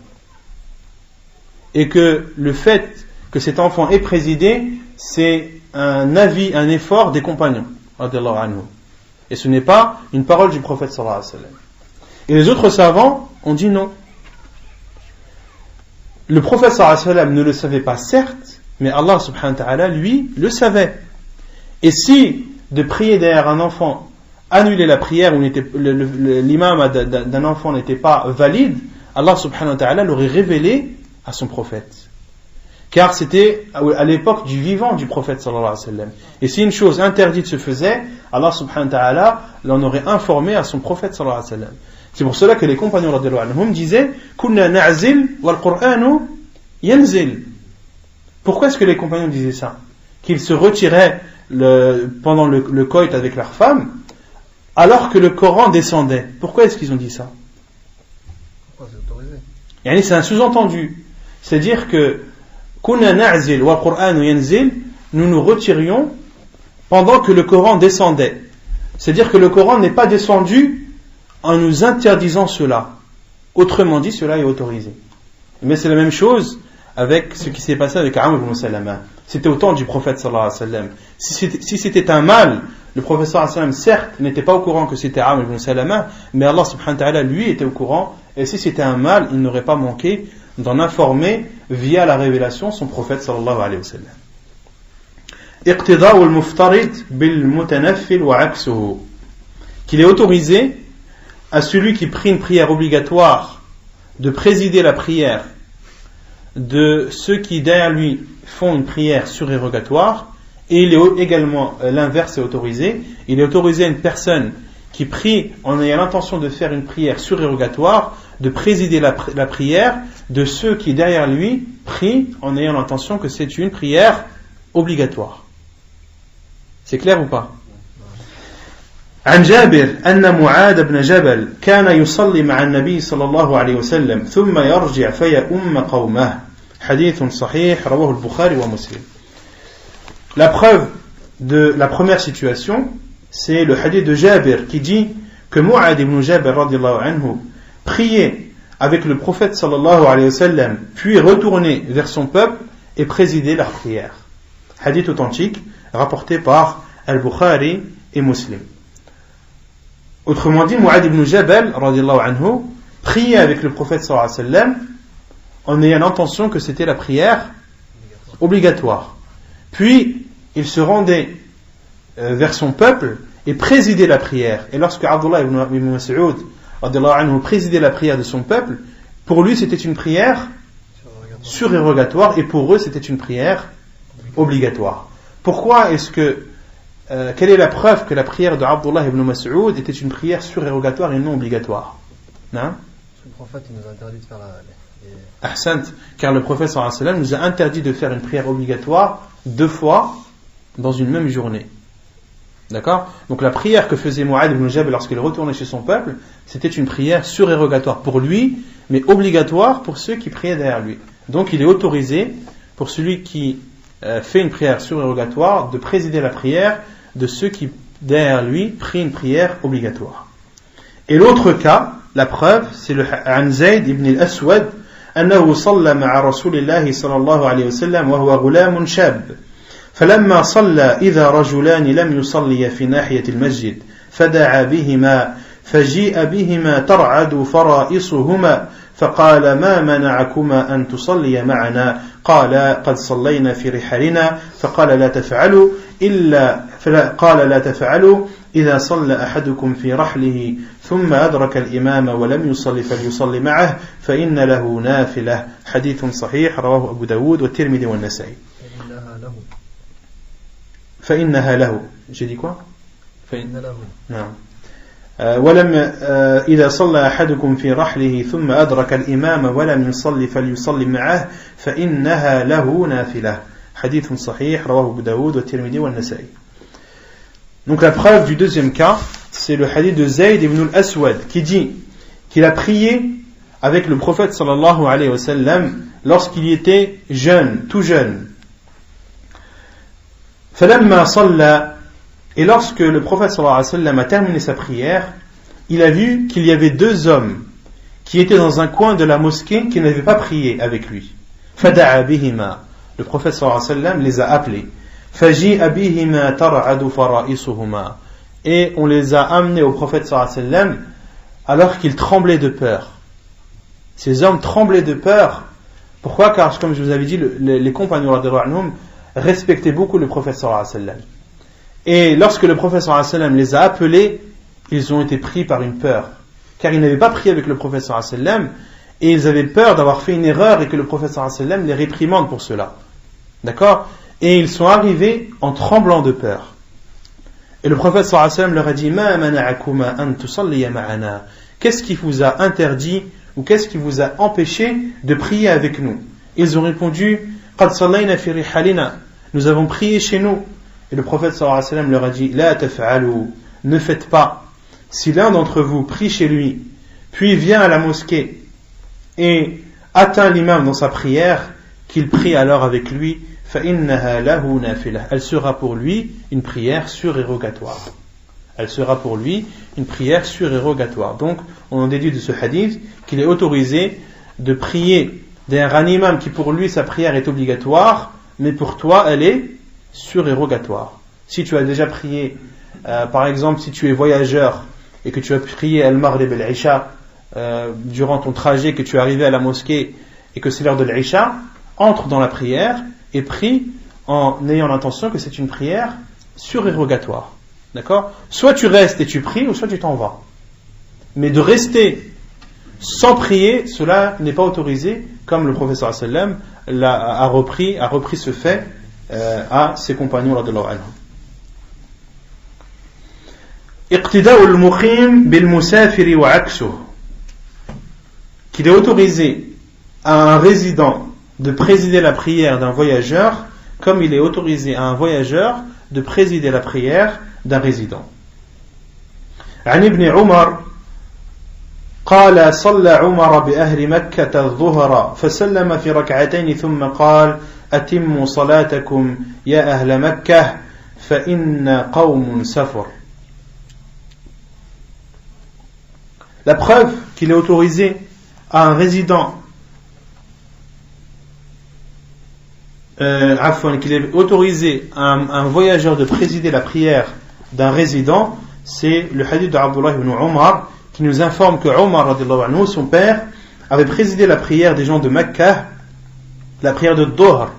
Et que le fait que cet enfant ait présidé, c'est un avis, un effort des compagnons, radiyallahu anhu. Et ce n'est pas une parole du prophète sallallahu alayhi wa sallam. Et les autres savants ont dit non. Le prophète sallallahu alayhi wa sallam ne le savait pas, certes, mais Allah subhanahu wa ta'ala, lui, le savait. Et si de prier derrière un enfant, annuler la prière où l'imam d'un enfant n'était pas valide, Allah subhanahu wa ta'ala l'aurait révélé à son prophète. Car c'était à l'époque du vivant du prophète sallallahu alayhi wa sallam. Et si une chose interdite se faisait, Allah subhanahu wa ta'ala l'en aurait informé à son prophète sallallahu alayhi wa sallam. C'est pour cela que les compagnons radiyallahu anhum disaient Kunna na'zil wal Qur'anu yanzil. Pourquoi est-ce que les compagnons disaient ça? Qu'ils se retiraient pendant le coït avec leurs femmes alors que le Coran descendait. Pourquoi est-ce qu'ils ont dit ça? Pourquoi c'est autorisé? Yani c'est un sous-entendu. C'est-à-dire que Kunna na'zil wal Qur'anu yanzil, nous nous retirions pendant que le Coran descendait. C'est-à-dire que le Coran n'est pas descendu en nous interdisant cela. Autrement dit, cela est autorisé. Mais c'est la même chose avec ce qui s'est passé avec Amr ibn Salama. C'était au temps du prophète sallallahu alayhi wa sallam. Si c'était un mal, le prophète sallallahu alayhi wa sallam, certes, n'était pas au courant que c'était Amr ibn Salama, mais Allah subhanahu wa ta'ala, lui, était au courant, et si c'était un mal, il n'aurait pas manqué d'en informer via la révélation son prophète sallallahu alayhi wa sallam. Iqtida'u al-muftarid bil-mutanaffil wa aksuhu. Qu'il est autorisé à celui qui prie une prière obligatoire de présider la prière de ceux qui derrière lui font une prière surérogatoire, et il est également, l'inverse est autorisé. Il est autorisé à une personne qui prie en ayant l'intention de faire une prière surérogatoire de présider la prière de ceux qui derrière lui prient en ayant l'intention que c'est une prière obligatoire. C'est clair ou pas? عن جابر أن معاذ بن جبل كان يصلي مع النبي صلى الله عليه وسلم ثم يرجع فيؤم قومه حديث صحيح رواه البخاري ومسلم. La preuve de la première situation, c'est le hadith de Jabir qui dit que Mu'ad ibn Jabal radiyallahu anhu priait avec le prophète sallallahu alayhi wa sallam, puis retournait vers son peuple et présidait leur prière. Hadith authentique rapporté par Al-Bukhari et Muslim. Autrement dit, Mu'ad ibn Jabal radiyallahu anhu priait avec le prophète sallallahu alayhi wa sallam en ayant l'intention que c'était la prière obligatoire. Puis il se rendait vers son peuple et présidait la prière. Et lorsque Abdullah ibn Mas'ud radiyallahu anhu présidait la prière de son peuple, pour lui c'était une prière surérogatoire et pour eux c'était une prière obligatoire. Pourquoi est-ce que quelle est la preuve que la prière de Abdullah ibn Mas'ud était une prière surérogatoire et non obligatoire? Non? Le prophète il nous a interdit de faire Ahsant, car le prophète sallallahu alayhi wa sallam nous a interdit de faire une prière obligatoire 2 fois dans une même journée. D'accord? Donc la prière que faisait Mu'ad ibn Jabal lorsqu'il retournait chez son peuple, c'était une prière surérogatoire pour lui, mais obligatoire pour ceux qui priaient derrière lui. Donc il est autorisé pour celui qui fait une prière surérogatoire de présider la prière de ceux qui derrière lui prient une prière obligatoire. Et l'autre cas, la preuve, c'est le An Zayd ibn al-Aswad أنه صلى مع رسول الله صلى الله عليه وسلم وهو غلام شاب فلما صلى إذا رجلان لم يصليا في ناحية المسجد فدعا بهما فجيء بهما ترعد فرائصهما فقال ما منعكما أن تصليا معنا قال قد صلينا في رحالنا فقال لا تفعلوا إذا صلى أحدكم في رحله ثم أدرك الإمام ولم يصلي فليصلي معه فإن له نافلة حديث صحيح رواه أبو داود والترمذي والنسائي. فإنها له j'ai dit quoi? فإن له نعم ولم إذا صلى أحدكم في رحله ثم أدرك الإمام ولم يصلي فليصلي معه فإنها له نافلة حديث صحيح رواه أبو داود والترمذي والنسائي. Donc la preuve du deuxième cas, c'est le hadith de Zayd ibn al-Aswad qui dit qu'il a prié avec le prophète sallallahu alayhi wa sallam lorsqu'il était jeune, tout jeune, فَلَمَّا صَلَّى Et lorsque le prophète sallallahu alayhi wa sallam a terminé sa prière, il a vu qu'il y avait deux hommes qui étaient dans un coin de la mosquée qui n'avaient pas prié avec lui. فَدَعَا بِهِمَا Le prophète sallallahu alayhi wa sallam les a appelés. فَجِيءَ بِهِمَا تَرْعَدُ فَرَائِصُهُمَا Et on les a amenés au prophète sallallahu alayhi wa sallam alors qu'ils tremblaient de peur. Ces hommes tremblaient de peur. Pourquoi? Car comme je vous avais dit, les compagnons radhiyallahu anhum respectaient beaucoup le prophète sallallahu alayhi wa sallam. Et lorsque le prophète sallallahu alayhi wa sallam les a appelés, ils ont été pris par une peur. Car ils n'avaient pas prié avec le prophète sallallahu alayhi wa sallam, et ils avaient peur d'avoir fait une erreur et que le prophète sallallahu alayhi wa sallam les réprimande pour cela. D'accord? Et ils sont arrivés en tremblant de peur. Et le prophète sallallahu alayhi wa sallam leur a dit: Ma mana'akuma an tusalliya ma'ana. Qu'est-ce qui vous a interdit ou qu'est-ce qui vous a empêché de prier avec nous? Ils ont répondu: Qad sallayna fi rihalina. Nous avons prié chez nous. Et le prophète sallallahu alayhi wa sallam leur a dit: La taf'alu, ne faites pas. Si l'un d'entre vous prie chez lui, puis vient à la mosquée et atteint l'imam dans sa prière, qu'il prie alors avec lui, فَإِنَّهَا لَهُ نَافِلَةٌ. Elle sera pour lui une prière surérogatoire. Elle sera pour lui une prière surérogatoire. Donc, on en déduit de ce hadith qu'il est autorisé de prier derrière un imam qui pour lui sa prière est obligatoire, mais pour toi elle est surérogatoire. Si tu as déjà prié, par exemple, si tu es voyageur et que tu as prié al-Maghrib et al-Isha durant ton trajet, que tu es arrivé à la mosquée et que c'est l'heure de l'Isha, entre dans la prière et prie en ayant l'intention que c'est une prière surérogatoire. D'accord? Soit tu restes et tu pries, ou soit tu t'en vas. Mais de rester sans prier, cela n'est pas autorisé, comme le professeur sallam a repris ce fait à ses compagnons radhiyallahu anhum. Iqtida'u al-muqim bil-musafiri wa 'aksuh. Qu'il est autorisé à un résident de présider la prière d'un voyageur, comme il est autorisé à un voyageur de présider la prière d'un résident. عن ابن عمر قال صلى عمر بأهل مكة الظهر فسلم في ركعتين ثم قال أتموا صلاتكم يا أهل مكة فإن قوم سفر. La preuve qu'il est autorisé à un résident qu'il est autorisé à un voyageur de présider la prière d'un résident, c'est le hadith de Abdullah ibn Umar qui nous informe que Umar radhiyallahu anhu, son père, avait présidé la prière des gens de Mecca, la prière de Dhuhr,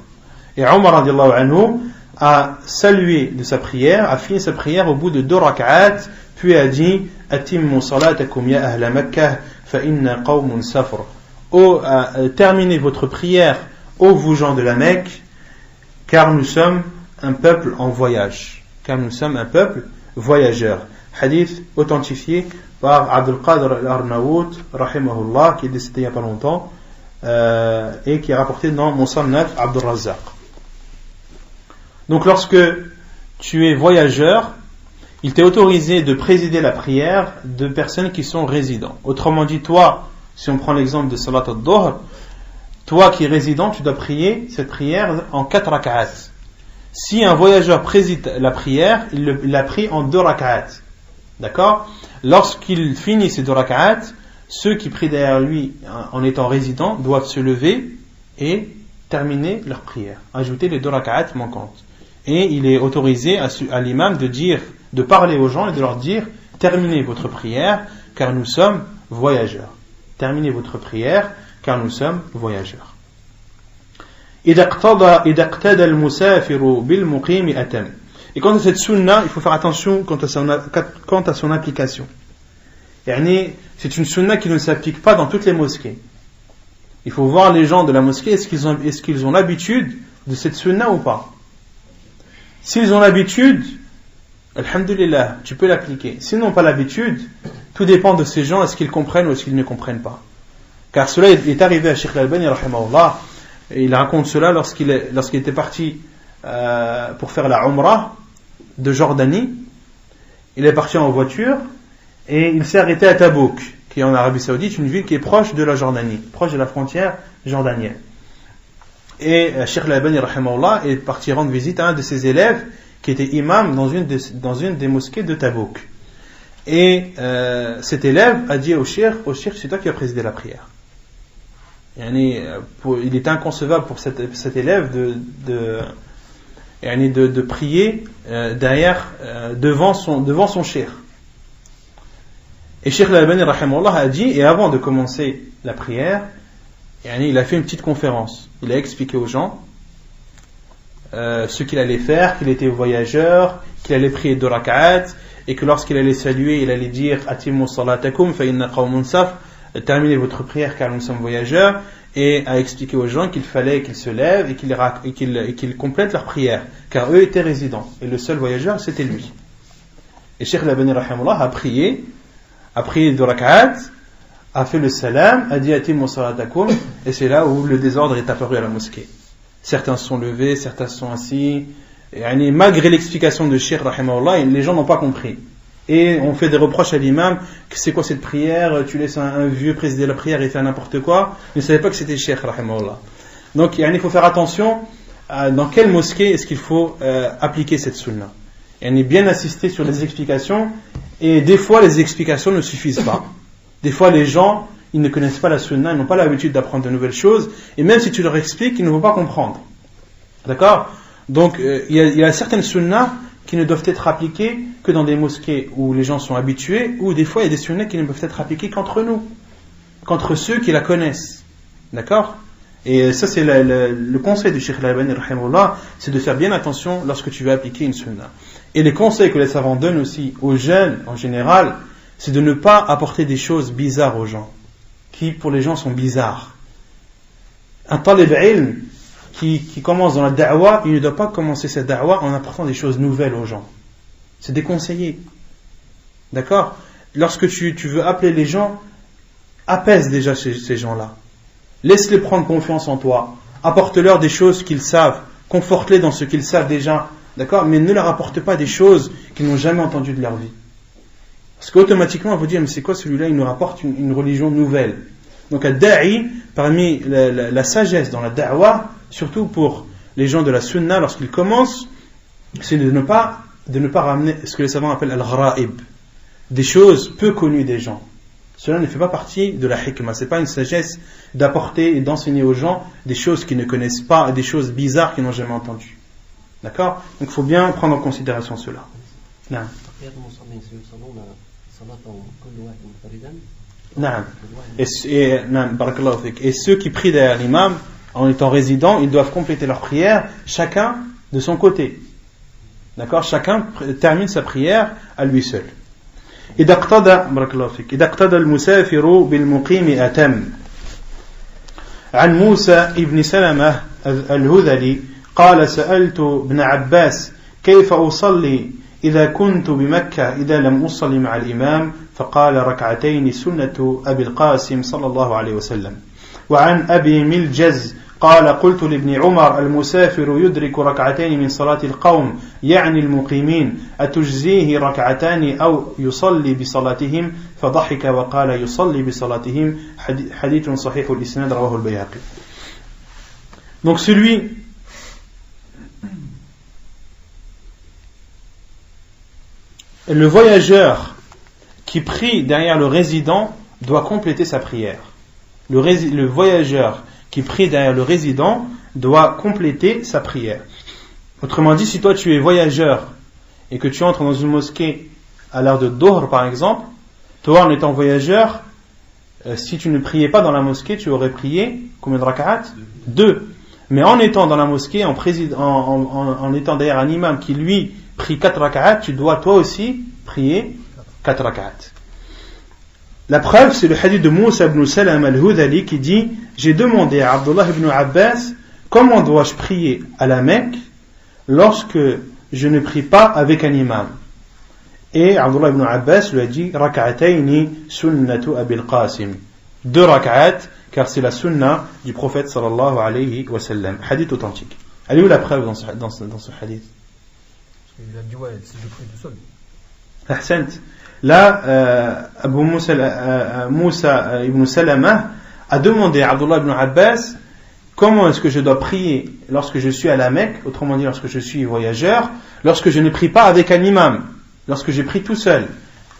et Umar radhiyallahu anhu a salué de sa prière, a fini sa prière au bout de 2 rak'at, puis a dit Atimmu salatakum ya ahla Makkah fa inna qawmun safr. Terminez votre prière, ô vous gens de la Mecque, car nous sommes un peuple en voyage, car nous sommes un peuple voyageur. Hadith authentifié par Abdul Qadir al-Arnaout rahimahullah, qui est décédé il n'y a pas longtemps, et qui est rapporté dans Musannaf Abdul Razzaq. Donc lorsque tu es voyageur, il t'est autorisé de présider la prière de personnes qui sont résidents. Autrement dit, toi, si on prend l'exemple de Salat al-Dhuhr, toi qui es résident, tu dois prier cette prière en 4 rak'at. Si un voyageur préside la prière, il la prie en 2 rak'at. D'accord? Lorsqu'il finit ces 2 rak'at, ceux qui prient derrière lui en étant résidents doivent se lever et terminer leur prière, ajouter les 2 rak'at manquantes. Et il est autorisé à l'imam de parler aux gens et de leur dire: terminez votre prière car nous sommes voyageurs. Terminez votre prière car nous sommes voyageurs. Et quant à cette sunna, il faut faire attention quant à son application. C'est une sunna qui ne s'applique pas dans toutes les mosquées. Il faut voir les gens de la mosquée, est-ce qu'ils ont l'habitude de cette sunna ou pas. S'ils ont l'habitude, alhamdulillah, tu peux l'appliquer. S'ils n'ont pas l'habitude, tout dépend de ces gens, est-ce qu'ils comprennent ou est-ce qu'ils ne comprennent pas. Car cela est arrivé à Cheikh Al-Albani rahimahullah, et il raconte cela lorsqu'il était parti pour faire la Umrah de Jordanie. Il est parti en voiture et il s'est arrêté à Tabouk, qui est en Arabie Saoudite, une ville qui est proche de la Jordanie, proche de la frontière jordanienne. Et Cheikh Al-Albani rahimahullah est parti rendre visite à un de ses élèves qui était imam dans une des mosquées de Tabouk. Et cet élève a dit au cheikh, c'est toi qui as présidé la prière. Il était inconcevable pour cet élève de prier devant son cheikh. Et Cheikh Al-Albani rahimahullah a dit, et avant de commencer la prière, il a fait une petite conférence. Il a expliqué aux gens ce qu'il allait faire, qu'il était voyageur, qu'il allait prier 2 rak'at, et que lorsqu'il allait saluer, il allait dire Atimmu salatakum fa inna qawmun saf, terminez votre prière car nous sommes voyageurs, et a expliqué aux gens qu'il fallait qu'ils se lèvent et qu'ils complètent leur prière, car eux étaient résidents, et le seul voyageur c'était lui. Et Cheikh Al-Albani rahimahullah a prié 2 rak'at, a fait le salam, a dit Atimmu salatakum, et c'est là où le désordre est apparu à la mosquée. Certains se sont levés, certains se sont assis, et malgré l'explication de Cheikh rahimahullah, les gens n'ont pas compris. Et on fait des reproches à l'imam, que c'est quoi cette prière, tu laisses un vieux présider la prière et faire n'importe quoi. Ils ne savaient pas que c'était Cheikh rahimahullah. Donc il faut faire attention dans quelle mosquée est-ce qu'il faut appliquer cette sunna. Bien assister sur les explications, et des fois les explications ne suffisent pas. Des fois les gens, ils ne connaissent pas la sunna, ils n'ont pas l'habitude d'apprendre de nouvelles choses, et même si tu leur expliques, ils ne vont pas comprendre. D'accord ? Donc il y a certaines sunnas qui ne doivent être appliquées que dans des mosquées où les gens sont habitués, ou des fois il y a des sunnas qui ne peuvent être appliquées qu'entre nous, qu'entre ceux qui la connaissent. D'accord ? Et ça c'est le conseil du Cheikh Al-Albani rahimahullah, c'est de faire bien attention lorsque tu veux appliquer une sunna. Et les conseils que les savants donnent aussi aux jeunes en général, c'est de ne pas apporter des choses bizarres aux gens, qui pour les gens sont bizarres. Un talib ilm qui commence dans la da'wa, il ne doit pas commencer sa da'wa en apportant des choses nouvelles aux gens. C'est déconseillé. D'accord ? Lorsque tu veux appeler les gens, apaise déjà ces gens-là. Laisse-les prendre confiance en toi. Apporte-leur des choses qu'ils savent. Conforte-les dans ce qu'ils savent déjà. D'accord ? Mais ne leur apporte pas des choses qu'ils n'ont jamais entendues de leur vie. Parce qu'automatiquement, on va dire, mais c'est quoi celui-là ? Il nous rapporte une religion nouvelle. Donc, ad-da'i, parmi la sagesse dans la da'wa, surtout pour les gens de la sunna, lorsqu'ils commencent, c'est de ne pas ramener ce que les savants appellent al-gharaib, des choses peu connues des gens. Cela ne fait pas partie de la hikmah. C'est pas une sagesse d'apporter et d'enseigner aux gens des choses qu'ils ne connaissent pas, des choses bizarres qu'ils n'ont jamais entendues. D'accord ? Donc il faut bien prendre en considération cela. Non. Et ceux qui prient derrière l'imam en étant résidents, ils doivent compléter leur prière chacun de son côté. D'accord ? Chacun termine sa prière à lui seul. إذا اقتدى المسافر بالمقيم أتم. عن موسى ابن سلمة الهذلي قال سألت ابن عباس كيف أصلي إذا كنت بمكة إذا لم أصلي مع الإمام فقال ركعتين سنة أبي القاسم صلى الله عليه وسلم. وعن أبي ملجز قال قلت لابن عمر المسافر يدرك ركعتين من صلاة القوم يعني المقيمين أتجزيه ركعتان أو يصلي بصلاتهم فضحك وقال يصلي بصلاتهم حديث صحيح الإسناد رواه البيهقي. Donc le voyageur qui prie derrière le résident doit compléter sa prière. Le voyageur qui prie derrière le résident doit compléter sa prière. Autrement dit, si toi tu es voyageur et que tu entres dans une mosquée à l'heure de Dhuhr par exemple, toi en étant voyageur, si tu ne priais pas dans la mosquée, tu aurais prié combien de rak'at ? 2. Mais en étant dans la mosquée, en étant derrière un imam qui lui prie 4 rak'at, tu dois toi aussi prier 4 rak'at. La preuve, c'est le hadith de Moussa ibn Salam al-Hudhali qui dit « J'ai demandé à Abdullah ibn Abbas comment dois-je prier à la Mecque lorsque je ne prie pas avec un imam ?» Et Abdullah ibn Abbas lui a dit « Rak'atayni sunnatu Abil Qasim » 2 rak'at, car c'est la sunna du prophète sallallahu alayhi wa sallam. Hadith authentique. Elle est où la preuve dans ce hadith ? Il a dit ouais, si je prie tout seul. Ahsant. Là, Abu Moussa ibn Salama a demandé à Abdullah ibn Abbas comment est-ce que je dois prier lorsque je suis à la Mecque, autrement dit lorsque je suis voyageur, lorsque je ne prie pas avec un imam, lorsque je prie tout seul.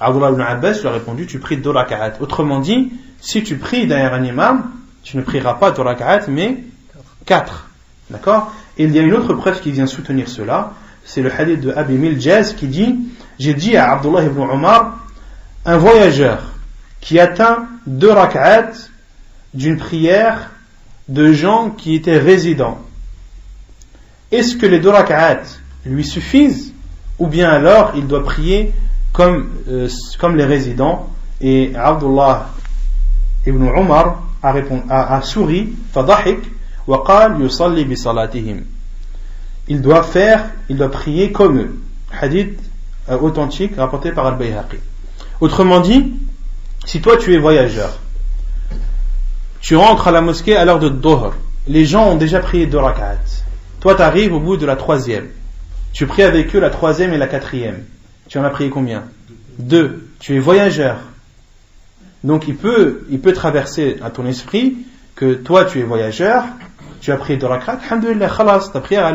Abdullah ibn Abbas lui a répondu, tu pries 2 raka'at. Autrement dit, si tu pries derrière un imam, tu ne prieras pas 2 raka'at, mais 4. D'accord? Et il y a une autre preuve qui vient soutenir cela, c'est le hadith de Abi Miljaz qui dit, j'ai dit à Abdullah ibn Omar, un voyageur qui atteint 2 raka'at d'une prière de gens qui étaient résidents, est-ce que les 2 raka'at lui suffisent, ou bien alors il doit prier comme les résidents? Et Abdullah ibn Omar a souri, fadahik, wa qal yusalli bi salatihim. Il doit prier comme eux. Hadith authentique rapporté par Al-Bayhaqi. Autrement dit, si toi tu es voyageur, tu rentres à la mosquée à l'heure de Dhuhr, les gens ont déjà prié 2 rak'at. Toi tu arrives au bout de la 3e. Tu pries avec eux la 3e et la 4e. Tu en as prié combien? 2. Tu es voyageur. Donc il peut traverser à ton esprit que toi tu es voyageur, tu as prié 2 rak'at, alhamdoulilah, khalas, ta prière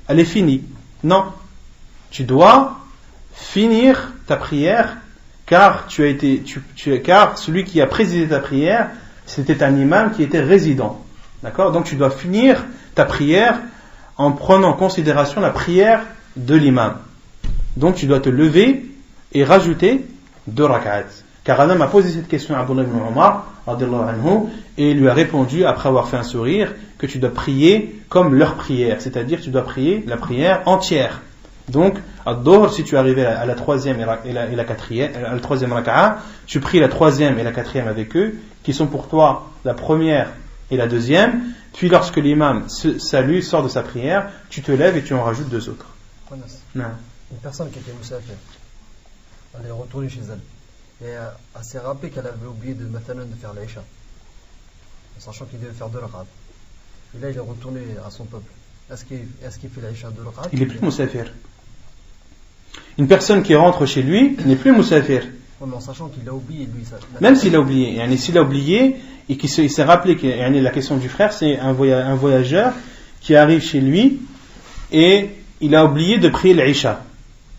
elle est finie. Non. Tu dois finir ta prière car car celui qui a présidé ta prière, c'était un imam qui était résident. D'accord? Donc tu dois finir ta prière en prenant en considération la prière de l'imam. Donc tu dois te lever et rajouter 2 rak'at. Car un homme a posé cette question à Abdullah ibn Omar et il lui a répondu, après avoir fait un sourire, que tu dois prier comme leur prière, c'est-à-dire tu dois prier la prière entière. Donc, à Dhuhr, si tu es arrivé à la 3e et la 4e, à la 3e raka'a, tu pries la 3e et la 4e avec eux, qui sont pour toi la première et la 2e, puis lorsque l'imam salue, sort de sa prière, tu te lèves et tu en rajoutes 2 autres. Une personne qui était musafir, elle est retournée chez elle. Et elle s'est rappelée qu'elle avait oublié de faire l'Aïcha, sachant qu'il devait faire 2 rak'at. Et là il est retourné à son peuple. Est-ce qu'il fait l'Aïcha 2 rak'at? Il n'est plus musafir. Une personne qui rentre chez lui n'est plus musafir. Oui, mais en sachant qu'il a oublié lui. Même s'il a oublié. S'il a oublié et qu'il s'est rappelé que la question du frère, c'est un voyageur qui arrive chez lui et il a oublié de prier l'Aïcha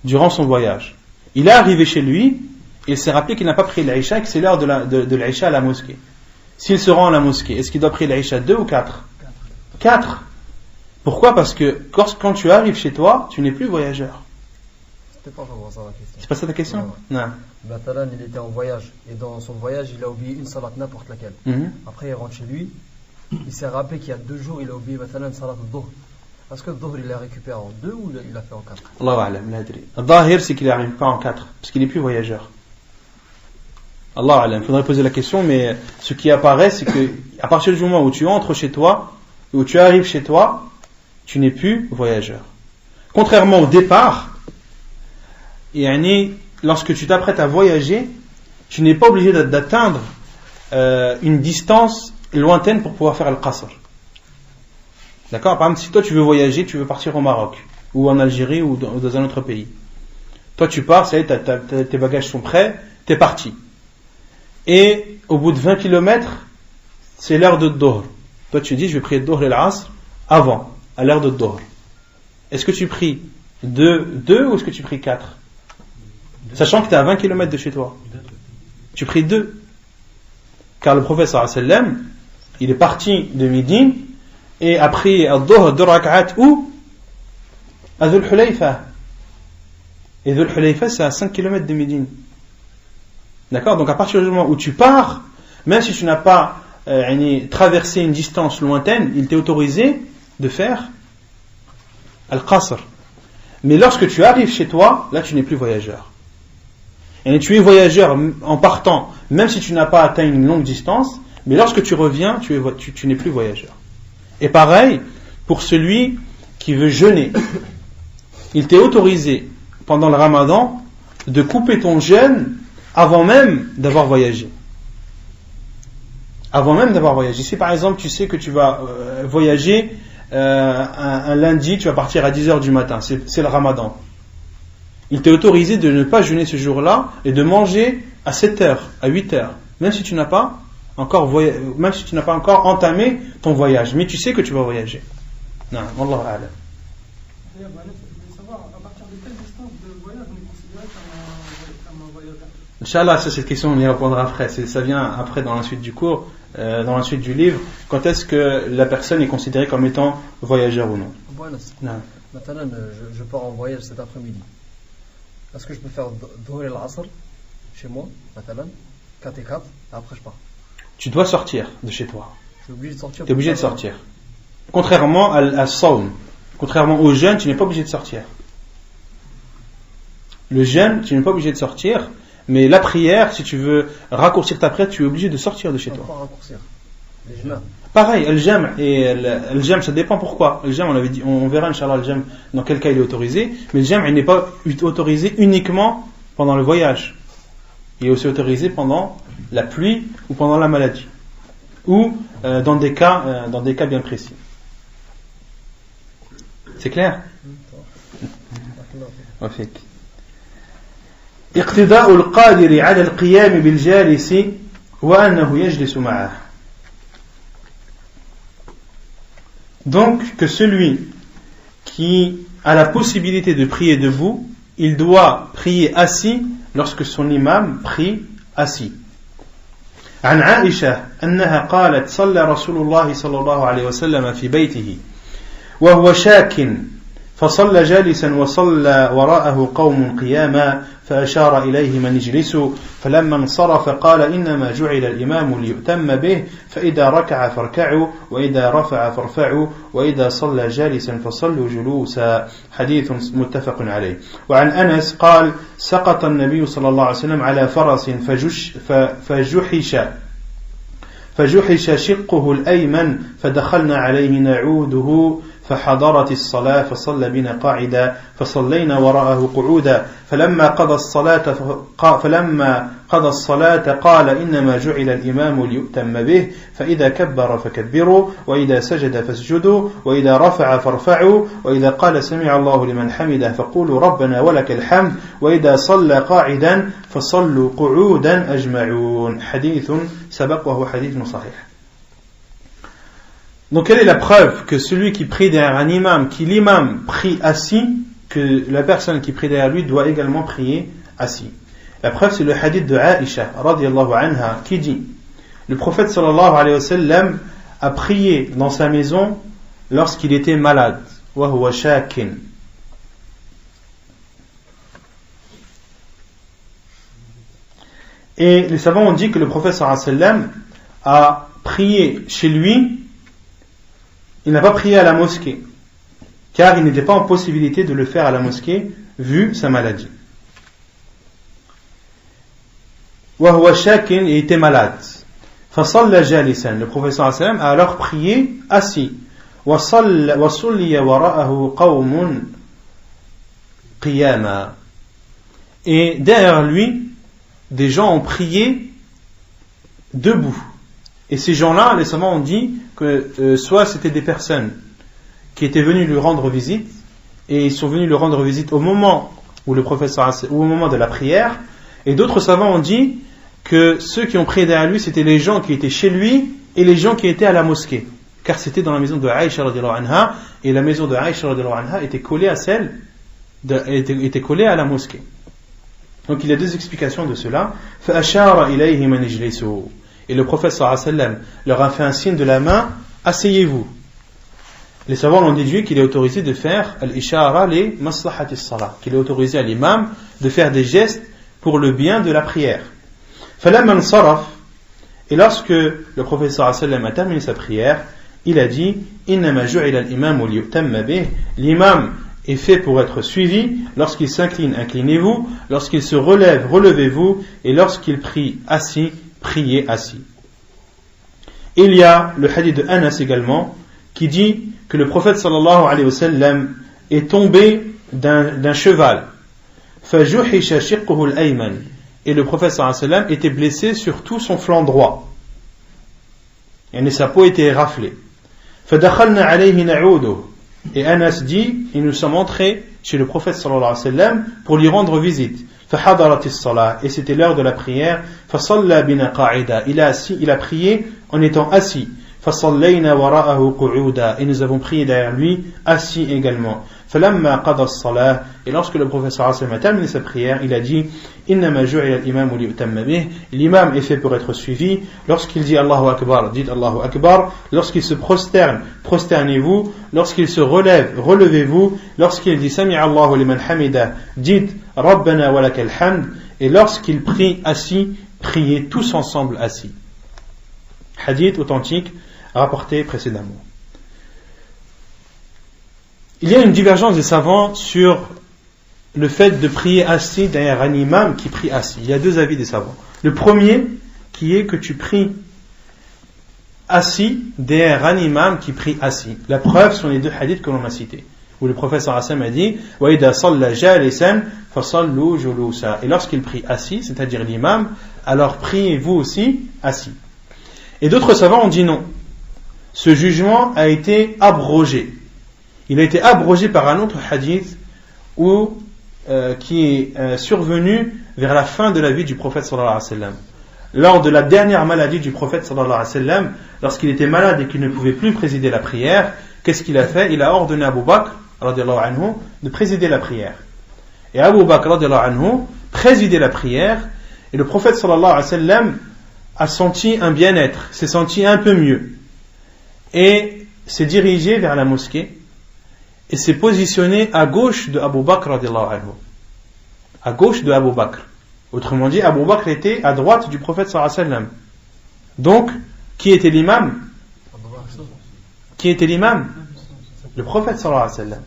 durant son voyage. Il est arrivé chez lui et il s'est rappelé qu'il n'a pas prié l'Aïcha et que c'est l'heure de l'Aïcha à la mosquée. S'il se rend à la mosquée, est-ce qu'il doit prier l'Aïcha 2 ou 4? 4. Pourquoi? Parce que quand tu arrives chez toi, tu n'es plus voyageur. C'était pas vraiment ça la question. C'est pas ça ta question? Non. Batalan, il était en voyage et dans son voyage, il a oublié une salat n'importe laquelle. Après, il rentre chez lui. Il s'est rappelé qu'il y a 2 jours, il a oublié Batalan salat al-Dhuhr. Est-ce que le Dhuhr, il l'a récupéré en 2 ou il l'a fait en 4? Allahu a'lam, la adri. Al-Dhahir, c'est qu'il n'arrive pas en 4 parce qu'il n'est plus voyageur. Allahu a'lam. Il faudrait poser la question, mais ce qui apparaît, c'est que à partir du moment où tu entres chez toi, où tu arrives chez toi, tu n'es plus voyageur. Contrairement au départ, lorsque tu t'apprêtes à voyager, tu n'es pas obligé d'atteindre une distance lointaine pour pouvoir faire le qasr. D'accord? Par exemple, si toi tu veux voyager, tu veux partir au Maroc, ou en Algérie, ou dans un autre pays. Toi tu pars, ça y est, tes bagages sont prêts, t'es parti. Et au bout de 20 km, c'est l'heure de Dhuhr. Toi tu dis, je vais prier Dhuhr et l'Asr avant, à l'heure de Dhuhr. Est-ce que tu pries 2 ou est-ce que tu pries 4? Sachant que tu es à 20 km de chez toi. Tu pries 2. Car le prophète sallallahu alayhi wa sallam, il est parti de Médine et a pris al-Dhuhr 2 rak'at où? À Dhul Hulayfa. Et Dhul Hulayfa, c'est à 5 km de Médine. D'accord? Donc à partir du moment où tu pars, même si tu n'as pas traversé une distance lointaine, il t'est autorisé de faire al-Qasr. Mais lorsque tu arrives chez toi, là tu n'es plus voyageur. Et tu es voyageur en partant, même si tu n'as pas atteint une longue distance, mais lorsque tu reviens, tu n'es plus voyageur. Et pareil, pour celui qui veut jeûner, il t'est autorisé, pendant le Ramadan, de couper ton jeûne avant même d'avoir voyagé. Avant même d'avoir voyagé. Si par exemple tu sais que tu vas voyager un lundi, tu vas partir à 10h du matin, c'est le Ramadan. Il t'est autorisé de ne pas jeûner ce jour-là et de manger à 7h, à 8h, même si tu n'as pas même si tu n'as pas encore entamé ton voyage, mais tu sais que tu vas voyager. Non, Wallahu a'lam. Je voulais savoir à partir de quelle distance de voyage on est considéré comme un voyageur. Inch'Allah, cette question on y répondra après. Ça vient après dans la suite du cours, dans la suite du livre. Quand est-ce que la personne est considérée comme étant voyageur ou non? Non. Maintenant, je pars en voyage cet après-midi. Est-ce que je peux faire Dhuhr al-Asr chez moi, maintenant, 4 et 4, et après je pars? Tu dois sortir de chez toi. Je suis obligé de sortir. Tu es obligé de sortir. Contrairement à Sawm, contrairement au jeûne, tu n'es pas obligé de sortir. Le jeûne, tu n'es pas obligé de sortir, mais la prière, si tu veux raccourcir ta prière, tu es obligé de sortir de chez toi. Pas raccourcir. Les jeunes. Pareil, le jam, ça dépend pourquoi. Le jam, on avait dit, on verra Inch'Allah le jam dans quel cas il est autorisé, mais le jam, il n'est pas autorisé uniquement pendant le voyage. Il est aussi autorisé pendant la pluie ou pendant la maladie, ou dans des cas bien précis. C'est clair? اقتداء القادر على القيام بالجالس وأنه يجلس معه. Donc que celui qui a la possibilité de prier debout, il doit prier assis lorsque son imam prie assis. عن عائشة أنها قالت صلى رسول الله صلى الله عليه وسلم في بيته وهو شاك فصلى جالسا وصلى وراءه قوم قياما فأشار إليه من اجلسوا فلما انصرف قال إنما جعل الإمام ليؤتم به فإذا ركع فاركعوا وإذا رفع فارفعوا وإذا صلى جالسا فصلوا جلوسا. حديث متفق عليه. وعن أنس قال سقط النبي صلى الله عليه وسلم على فرس فجحش شقه الأيمن فدخلنا عليه نعوده فحضرت الصلاة فصلى بنا قاعدا فصلينا وراءه قعودا فلما قضى الصلاة قال إنما جعل الإمام ليؤتم به فإذا كبر فكبروا وإذا سجد فاسجدوا وإذا رفع فارفعوا وإذا قال سمع الله لمن حمده فقولوا ربنا ولك الحمد وإذا صلى قاعدا فصلوا قعودا أجمعون. حديث سبق وهو حديث صحيح. Donc quelle est la preuve que celui qui prie derrière un imam, qui l'imam prie assis, que la personne qui prie derrière lui doit également prier assis? La preuve c'est le hadith de Aïcha radiyallahu anha qui dit: le prophète sallallahu alayhi wa sallam a prié dans sa maison lorsqu'il était malade. Wa huwa shakin. Et les savants ont dit que le prophète sallallahu alayhi wa sallam a prié chez lui. Il n'a pas prié à la mosquée, car il n'était pas en possibilité de le faire à la mosquée, vu sa maladie. Wa huwa shakin, il était malade. Fasalla jalisan, le prophète sallallahu alayhi wa sallam a alors prié assis. Wa sulliya wara'ahu qawmun qiyama. Et derrière lui, des gens ont prié debout. Et ces gens-là, les savants ont dit que soit c'était des personnes qui étaient venues lui rendre visite, et ils sont venus lui rendre visite au moment où le prophète ou au moment de la prière, et d'autres savants ont dit que ceux qui ont prié derrière lui, c'était les gens qui étaient chez lui et les gens qui étaient à la mosquée, car c'était dans la maison de Aïcha radhiyallahu anha, et la maison de Aïcha radhiyallahu anha était collée à était collée à la mosquée. Donc il y a deux explications de cela. فَأَشَارَ إِلَيْهِ مَنْ اجْلِسُوا. Et le prophète sallallahu alayhi wa sallam leur a fait un signe de la main, asseyez-vous. Les savants ont déduit qu'il est autorisé de faire al-ishara li maslahati as-salah, qu'il est autorisé à l'imam de faire des gestes pour le bien de la prière. فَلَمَّا انصَرَفَ. Et lorsque le prophète sallallahu alayhi wa sallam a terminé sa prière, il a dit إِنَّمَا جُعِلَ الْإِمَامُ لِيُؤْتَمَّ بِهِ. L'imam est fait pour être suivi. Lorsqu'il s'incline, inclinez-vous. Lorsqu'il se relève, relevez-vous. Et lorsqu'il prie assis, priez assis. Il y a le hadith de Anas également qui dit que le prophète sallallahu alayhi wa sallam est tombé d'un cheval. فَجُحِشَ شِقُّهُ الْأَيْمَنِ. Et le prophète sallallahu alayhi wa sallam était blessé sur tout son flanc droit. Et sa peau était raflée. فَدَخَلْنَا عَلَيْهِ نَعُودُهُ. Et Anas dit, et nous sommes entrés chez le prophète sallallahu alayhi wa sallam pour lui rendre visite. فحضرت الصلاة, et c'était l'heure de la prière. فصلى بنا قاعدا, il a prié en étant assis. فصلينا وراءه قعودا, et nous avons prié derrière lui assis également. فلما قضى الصلاة, et lorsque le prophète sallallahu alayhi wa sallam a terminé sa prière, il a dit إنما جعل الإمام ليؤتم به, l'imam est fait pour être suivi. Lorsqu'il dit Allahu Akbar, dites Allahu Akbar. Lorsqu'il se prosterne, prosternez-vous. Lorsqu'il se relève, relevez-vous. Lorsqu'il dit Sami'a Allahu liman hamida, dites Rabbana wa lakal hamd. Et lorsqu'il prie assis, priez tous ensemble assis. Hadith authentique rapporté précédemment. Il y a une divergence des savants sur le fait de prier assis derrière un imam qui prie assis. Il y a deux avis des savants. Le premier, qui est que tu pries assis derrière un imam qui prie assis. La preuve sont les deux hadiths que l'on a cités, où le prophète sallallahu alayhi wa sallam a dit وَإِذَا صَلَّى جَالِسًا فَصَلُّوا جُلُوسًا. Et lorsqu'il prie assis, c'est-à-dire l'imam, alors priez vous aussi assis. Et d'autres savants ont dit non. Ce jugement a été abrogé. Il a été abrogé par un autre hadith qui est survenu vers la fin de la vie du prophète sallallahu alayhi wa sallam. Lors de la dernière maladie du prophète sallallahu alayhi wa sallam, lorsqu'il était malade et qu'il ne pouvait plus présider la prière, qu'est-ce qu'il a fait? Il a ordonné à Abu Bakr radiyallahu anhu de présider la prière. Et Abu Bakr radiyallahu anhu présidait la prière, et le prophète sallallahu alayhi wa sallam a senti un bien-être, s'est senti un peu mieux, et s'est dirigé vers la mosquée et s'est positionné à gauche de Abu Bakr radiyallahu anhu. À gauche de Abu Bakr. Autrement dit, Abu Bakr était à droite du prophète sallallahu alayhi wa sallam. Donc, qui était l'imam? Qui était l'imam? Le prophète sallallahu alayhi wa sallam.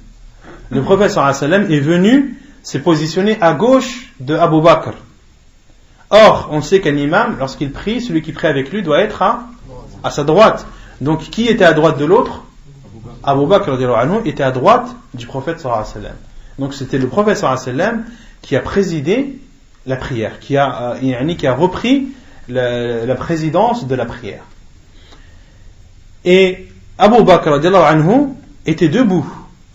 Le prophète sallallahu alayhi wa sallam est venu se positionner à gauche de Abu Bakr. Or, on sait qu'un imam, lorsqu'il prie, celui qui prie avec lui doit être à sa droite. Donc, qui était à droite de l'autre? Abu Bakr radiyallahu anhu était à droite du prophète sallallahu alayhi wa sallam. Donc, c'était le prophète sallallahu alayhi wa sallam qui a présidé la prière, qui a repris la présidence de la prière. Et Abu Bakr radiyallahu anhu était debout.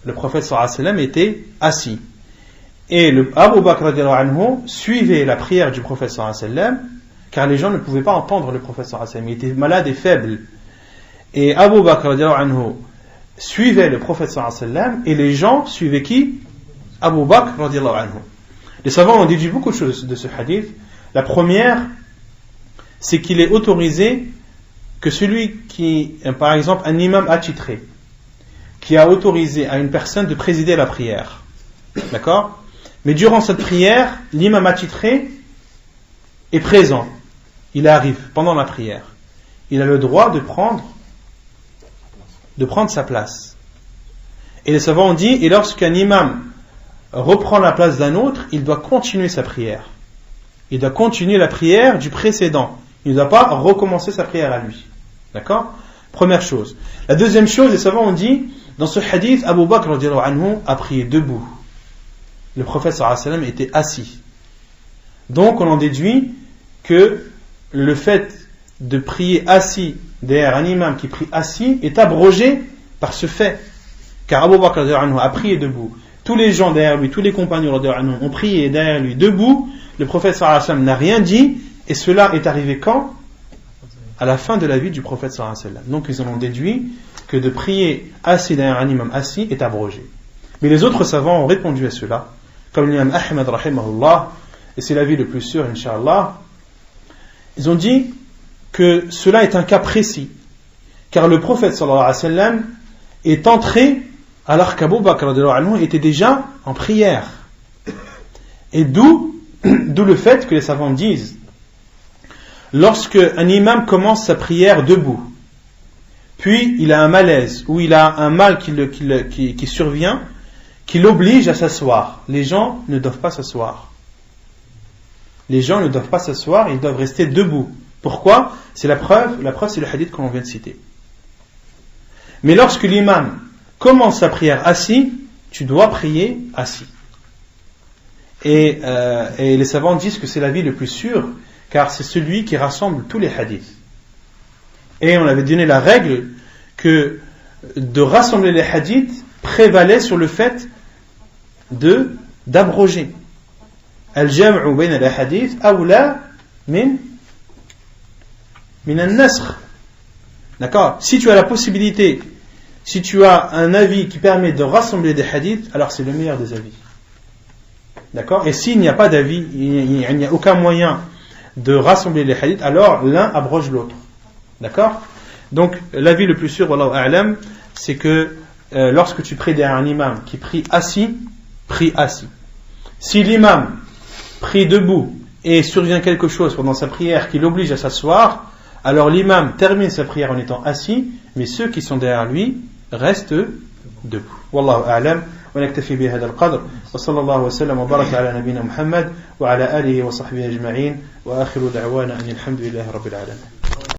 Le prophète sallallahu alayhi wa sallam était assis. Et Abu Bakr radiyallahu anhu suivait la prière du prophète sallallahu alayhi wa sallam, car les gens ne pouvaient pas entendre le prophète sallallahu alayhi wa sallam. Il était malade et faible. Et Abu Bakr radiyallahu anhu suivait le prophète sallallahu alayhi wa sallam, et les gens suivaient qui? Abu Bakr radiyallahu anhu. Les savants ont déduit beaucoup de choses de ce hadith. La première, c'est qu'il est autorisé que celui qui, par exemple, un imam attitré, qui a autorisé à une personne de présider la prière, d'accord? Mais durant cette prière, l'imam attitré est présent. Il arrive pendant la prière. Il a le droit de prendre sa place. Et les savants ont dit, et lorsqu'un imam reprend la place d'un autre, il doit continuer sa prière. Il doit continuer la prière du précédent. Il ne doit pas recommencer sa prière à lui. D'accord? Première chose. La deuxième chose, les savants ont dit, dans ce hadith, Abu Bakr radiyallahu anhu a prié debout. Le prophète sallallahu alayhi wa sallam était assis. Donc on en déduit que le fait de prier assis derrière un imam qui prie assis est abrogé par ce fait. Car Abu Bakr radiyallahu anhu a prié debout. Tous les gens derrière lui, tous les compagnons radiyallahu anhu ont prié derrière lui debout. Le prophète sallallahu alayhi wa sallam n'a rien dit, et cela est arrivé quand? À la fin de la vie du prophète sallallahu alayhi wa sallam. Donc ils en ont déduit que de prier assis derrière un imam assis est abrogé. Mais les autres savants ont répondu à cela, comme l'imam Ahmed rahimahullah, et c'est l'avis le plus sûr incha'Allah. Ils ont dit que cela est un cas précis, car le prophète sallallahu alayhi wa sallam est entré alors qu'Abu Bakr radiyallahu anhu était déjà en prière. Et d'où le fait que les savants disent, lorsque un imam commence sa prière debout, puis il a un malaise, ou il a un mal qui survient, qui l'oblige à s'asseoir, les gens ne doivent pas s'asseoir. Les gens ne doivent pas s'asseoir, ils doivent rester debout. Pourquoi? C'est la preuve c'est le hadith que l'on vient de citer. Mais lorsque l'imam commence sa prière assis, tu dois prier assis. Et les savants disent que c'est l'avis le plus sûr, car c'est celui qui rassemble tous les hadiths. Et on avait donné la règle que de rassembler les hadiths prévalait sur le fait d'abroger. Al-jam'u bayna al-ahadith awla min al-nasr. D'accord? Si tu as la possibilité, si tu as un avis qui permet de rassembler des hadiths, alors c'est le meilleur des avis. D'accord? Et s'il n'y a pas d'avis, il n'y a aucun moyen de rassembler les hadiths, alors l'un abroge l'autre. D'accord? Donc l'avis le plus sûr, wallahu a'lam, c'est que lorsque tu pries derrière un imam qui prie assis. Si l'imam prie debout et survient quelque chose pendant sa prière qui l'oblige à s'asseoir, alors l'imam termine sa prière en étant assis, mais ceux qui sont derrière lui restent debout. Wallahu a'lam. ونكتفي بهذا القدر وصلى الله وسلم وبارك على نبينا محمد وعلى آله وصحبه أجمعين وآخر دعوانا أن الحمد لله رب العالمين.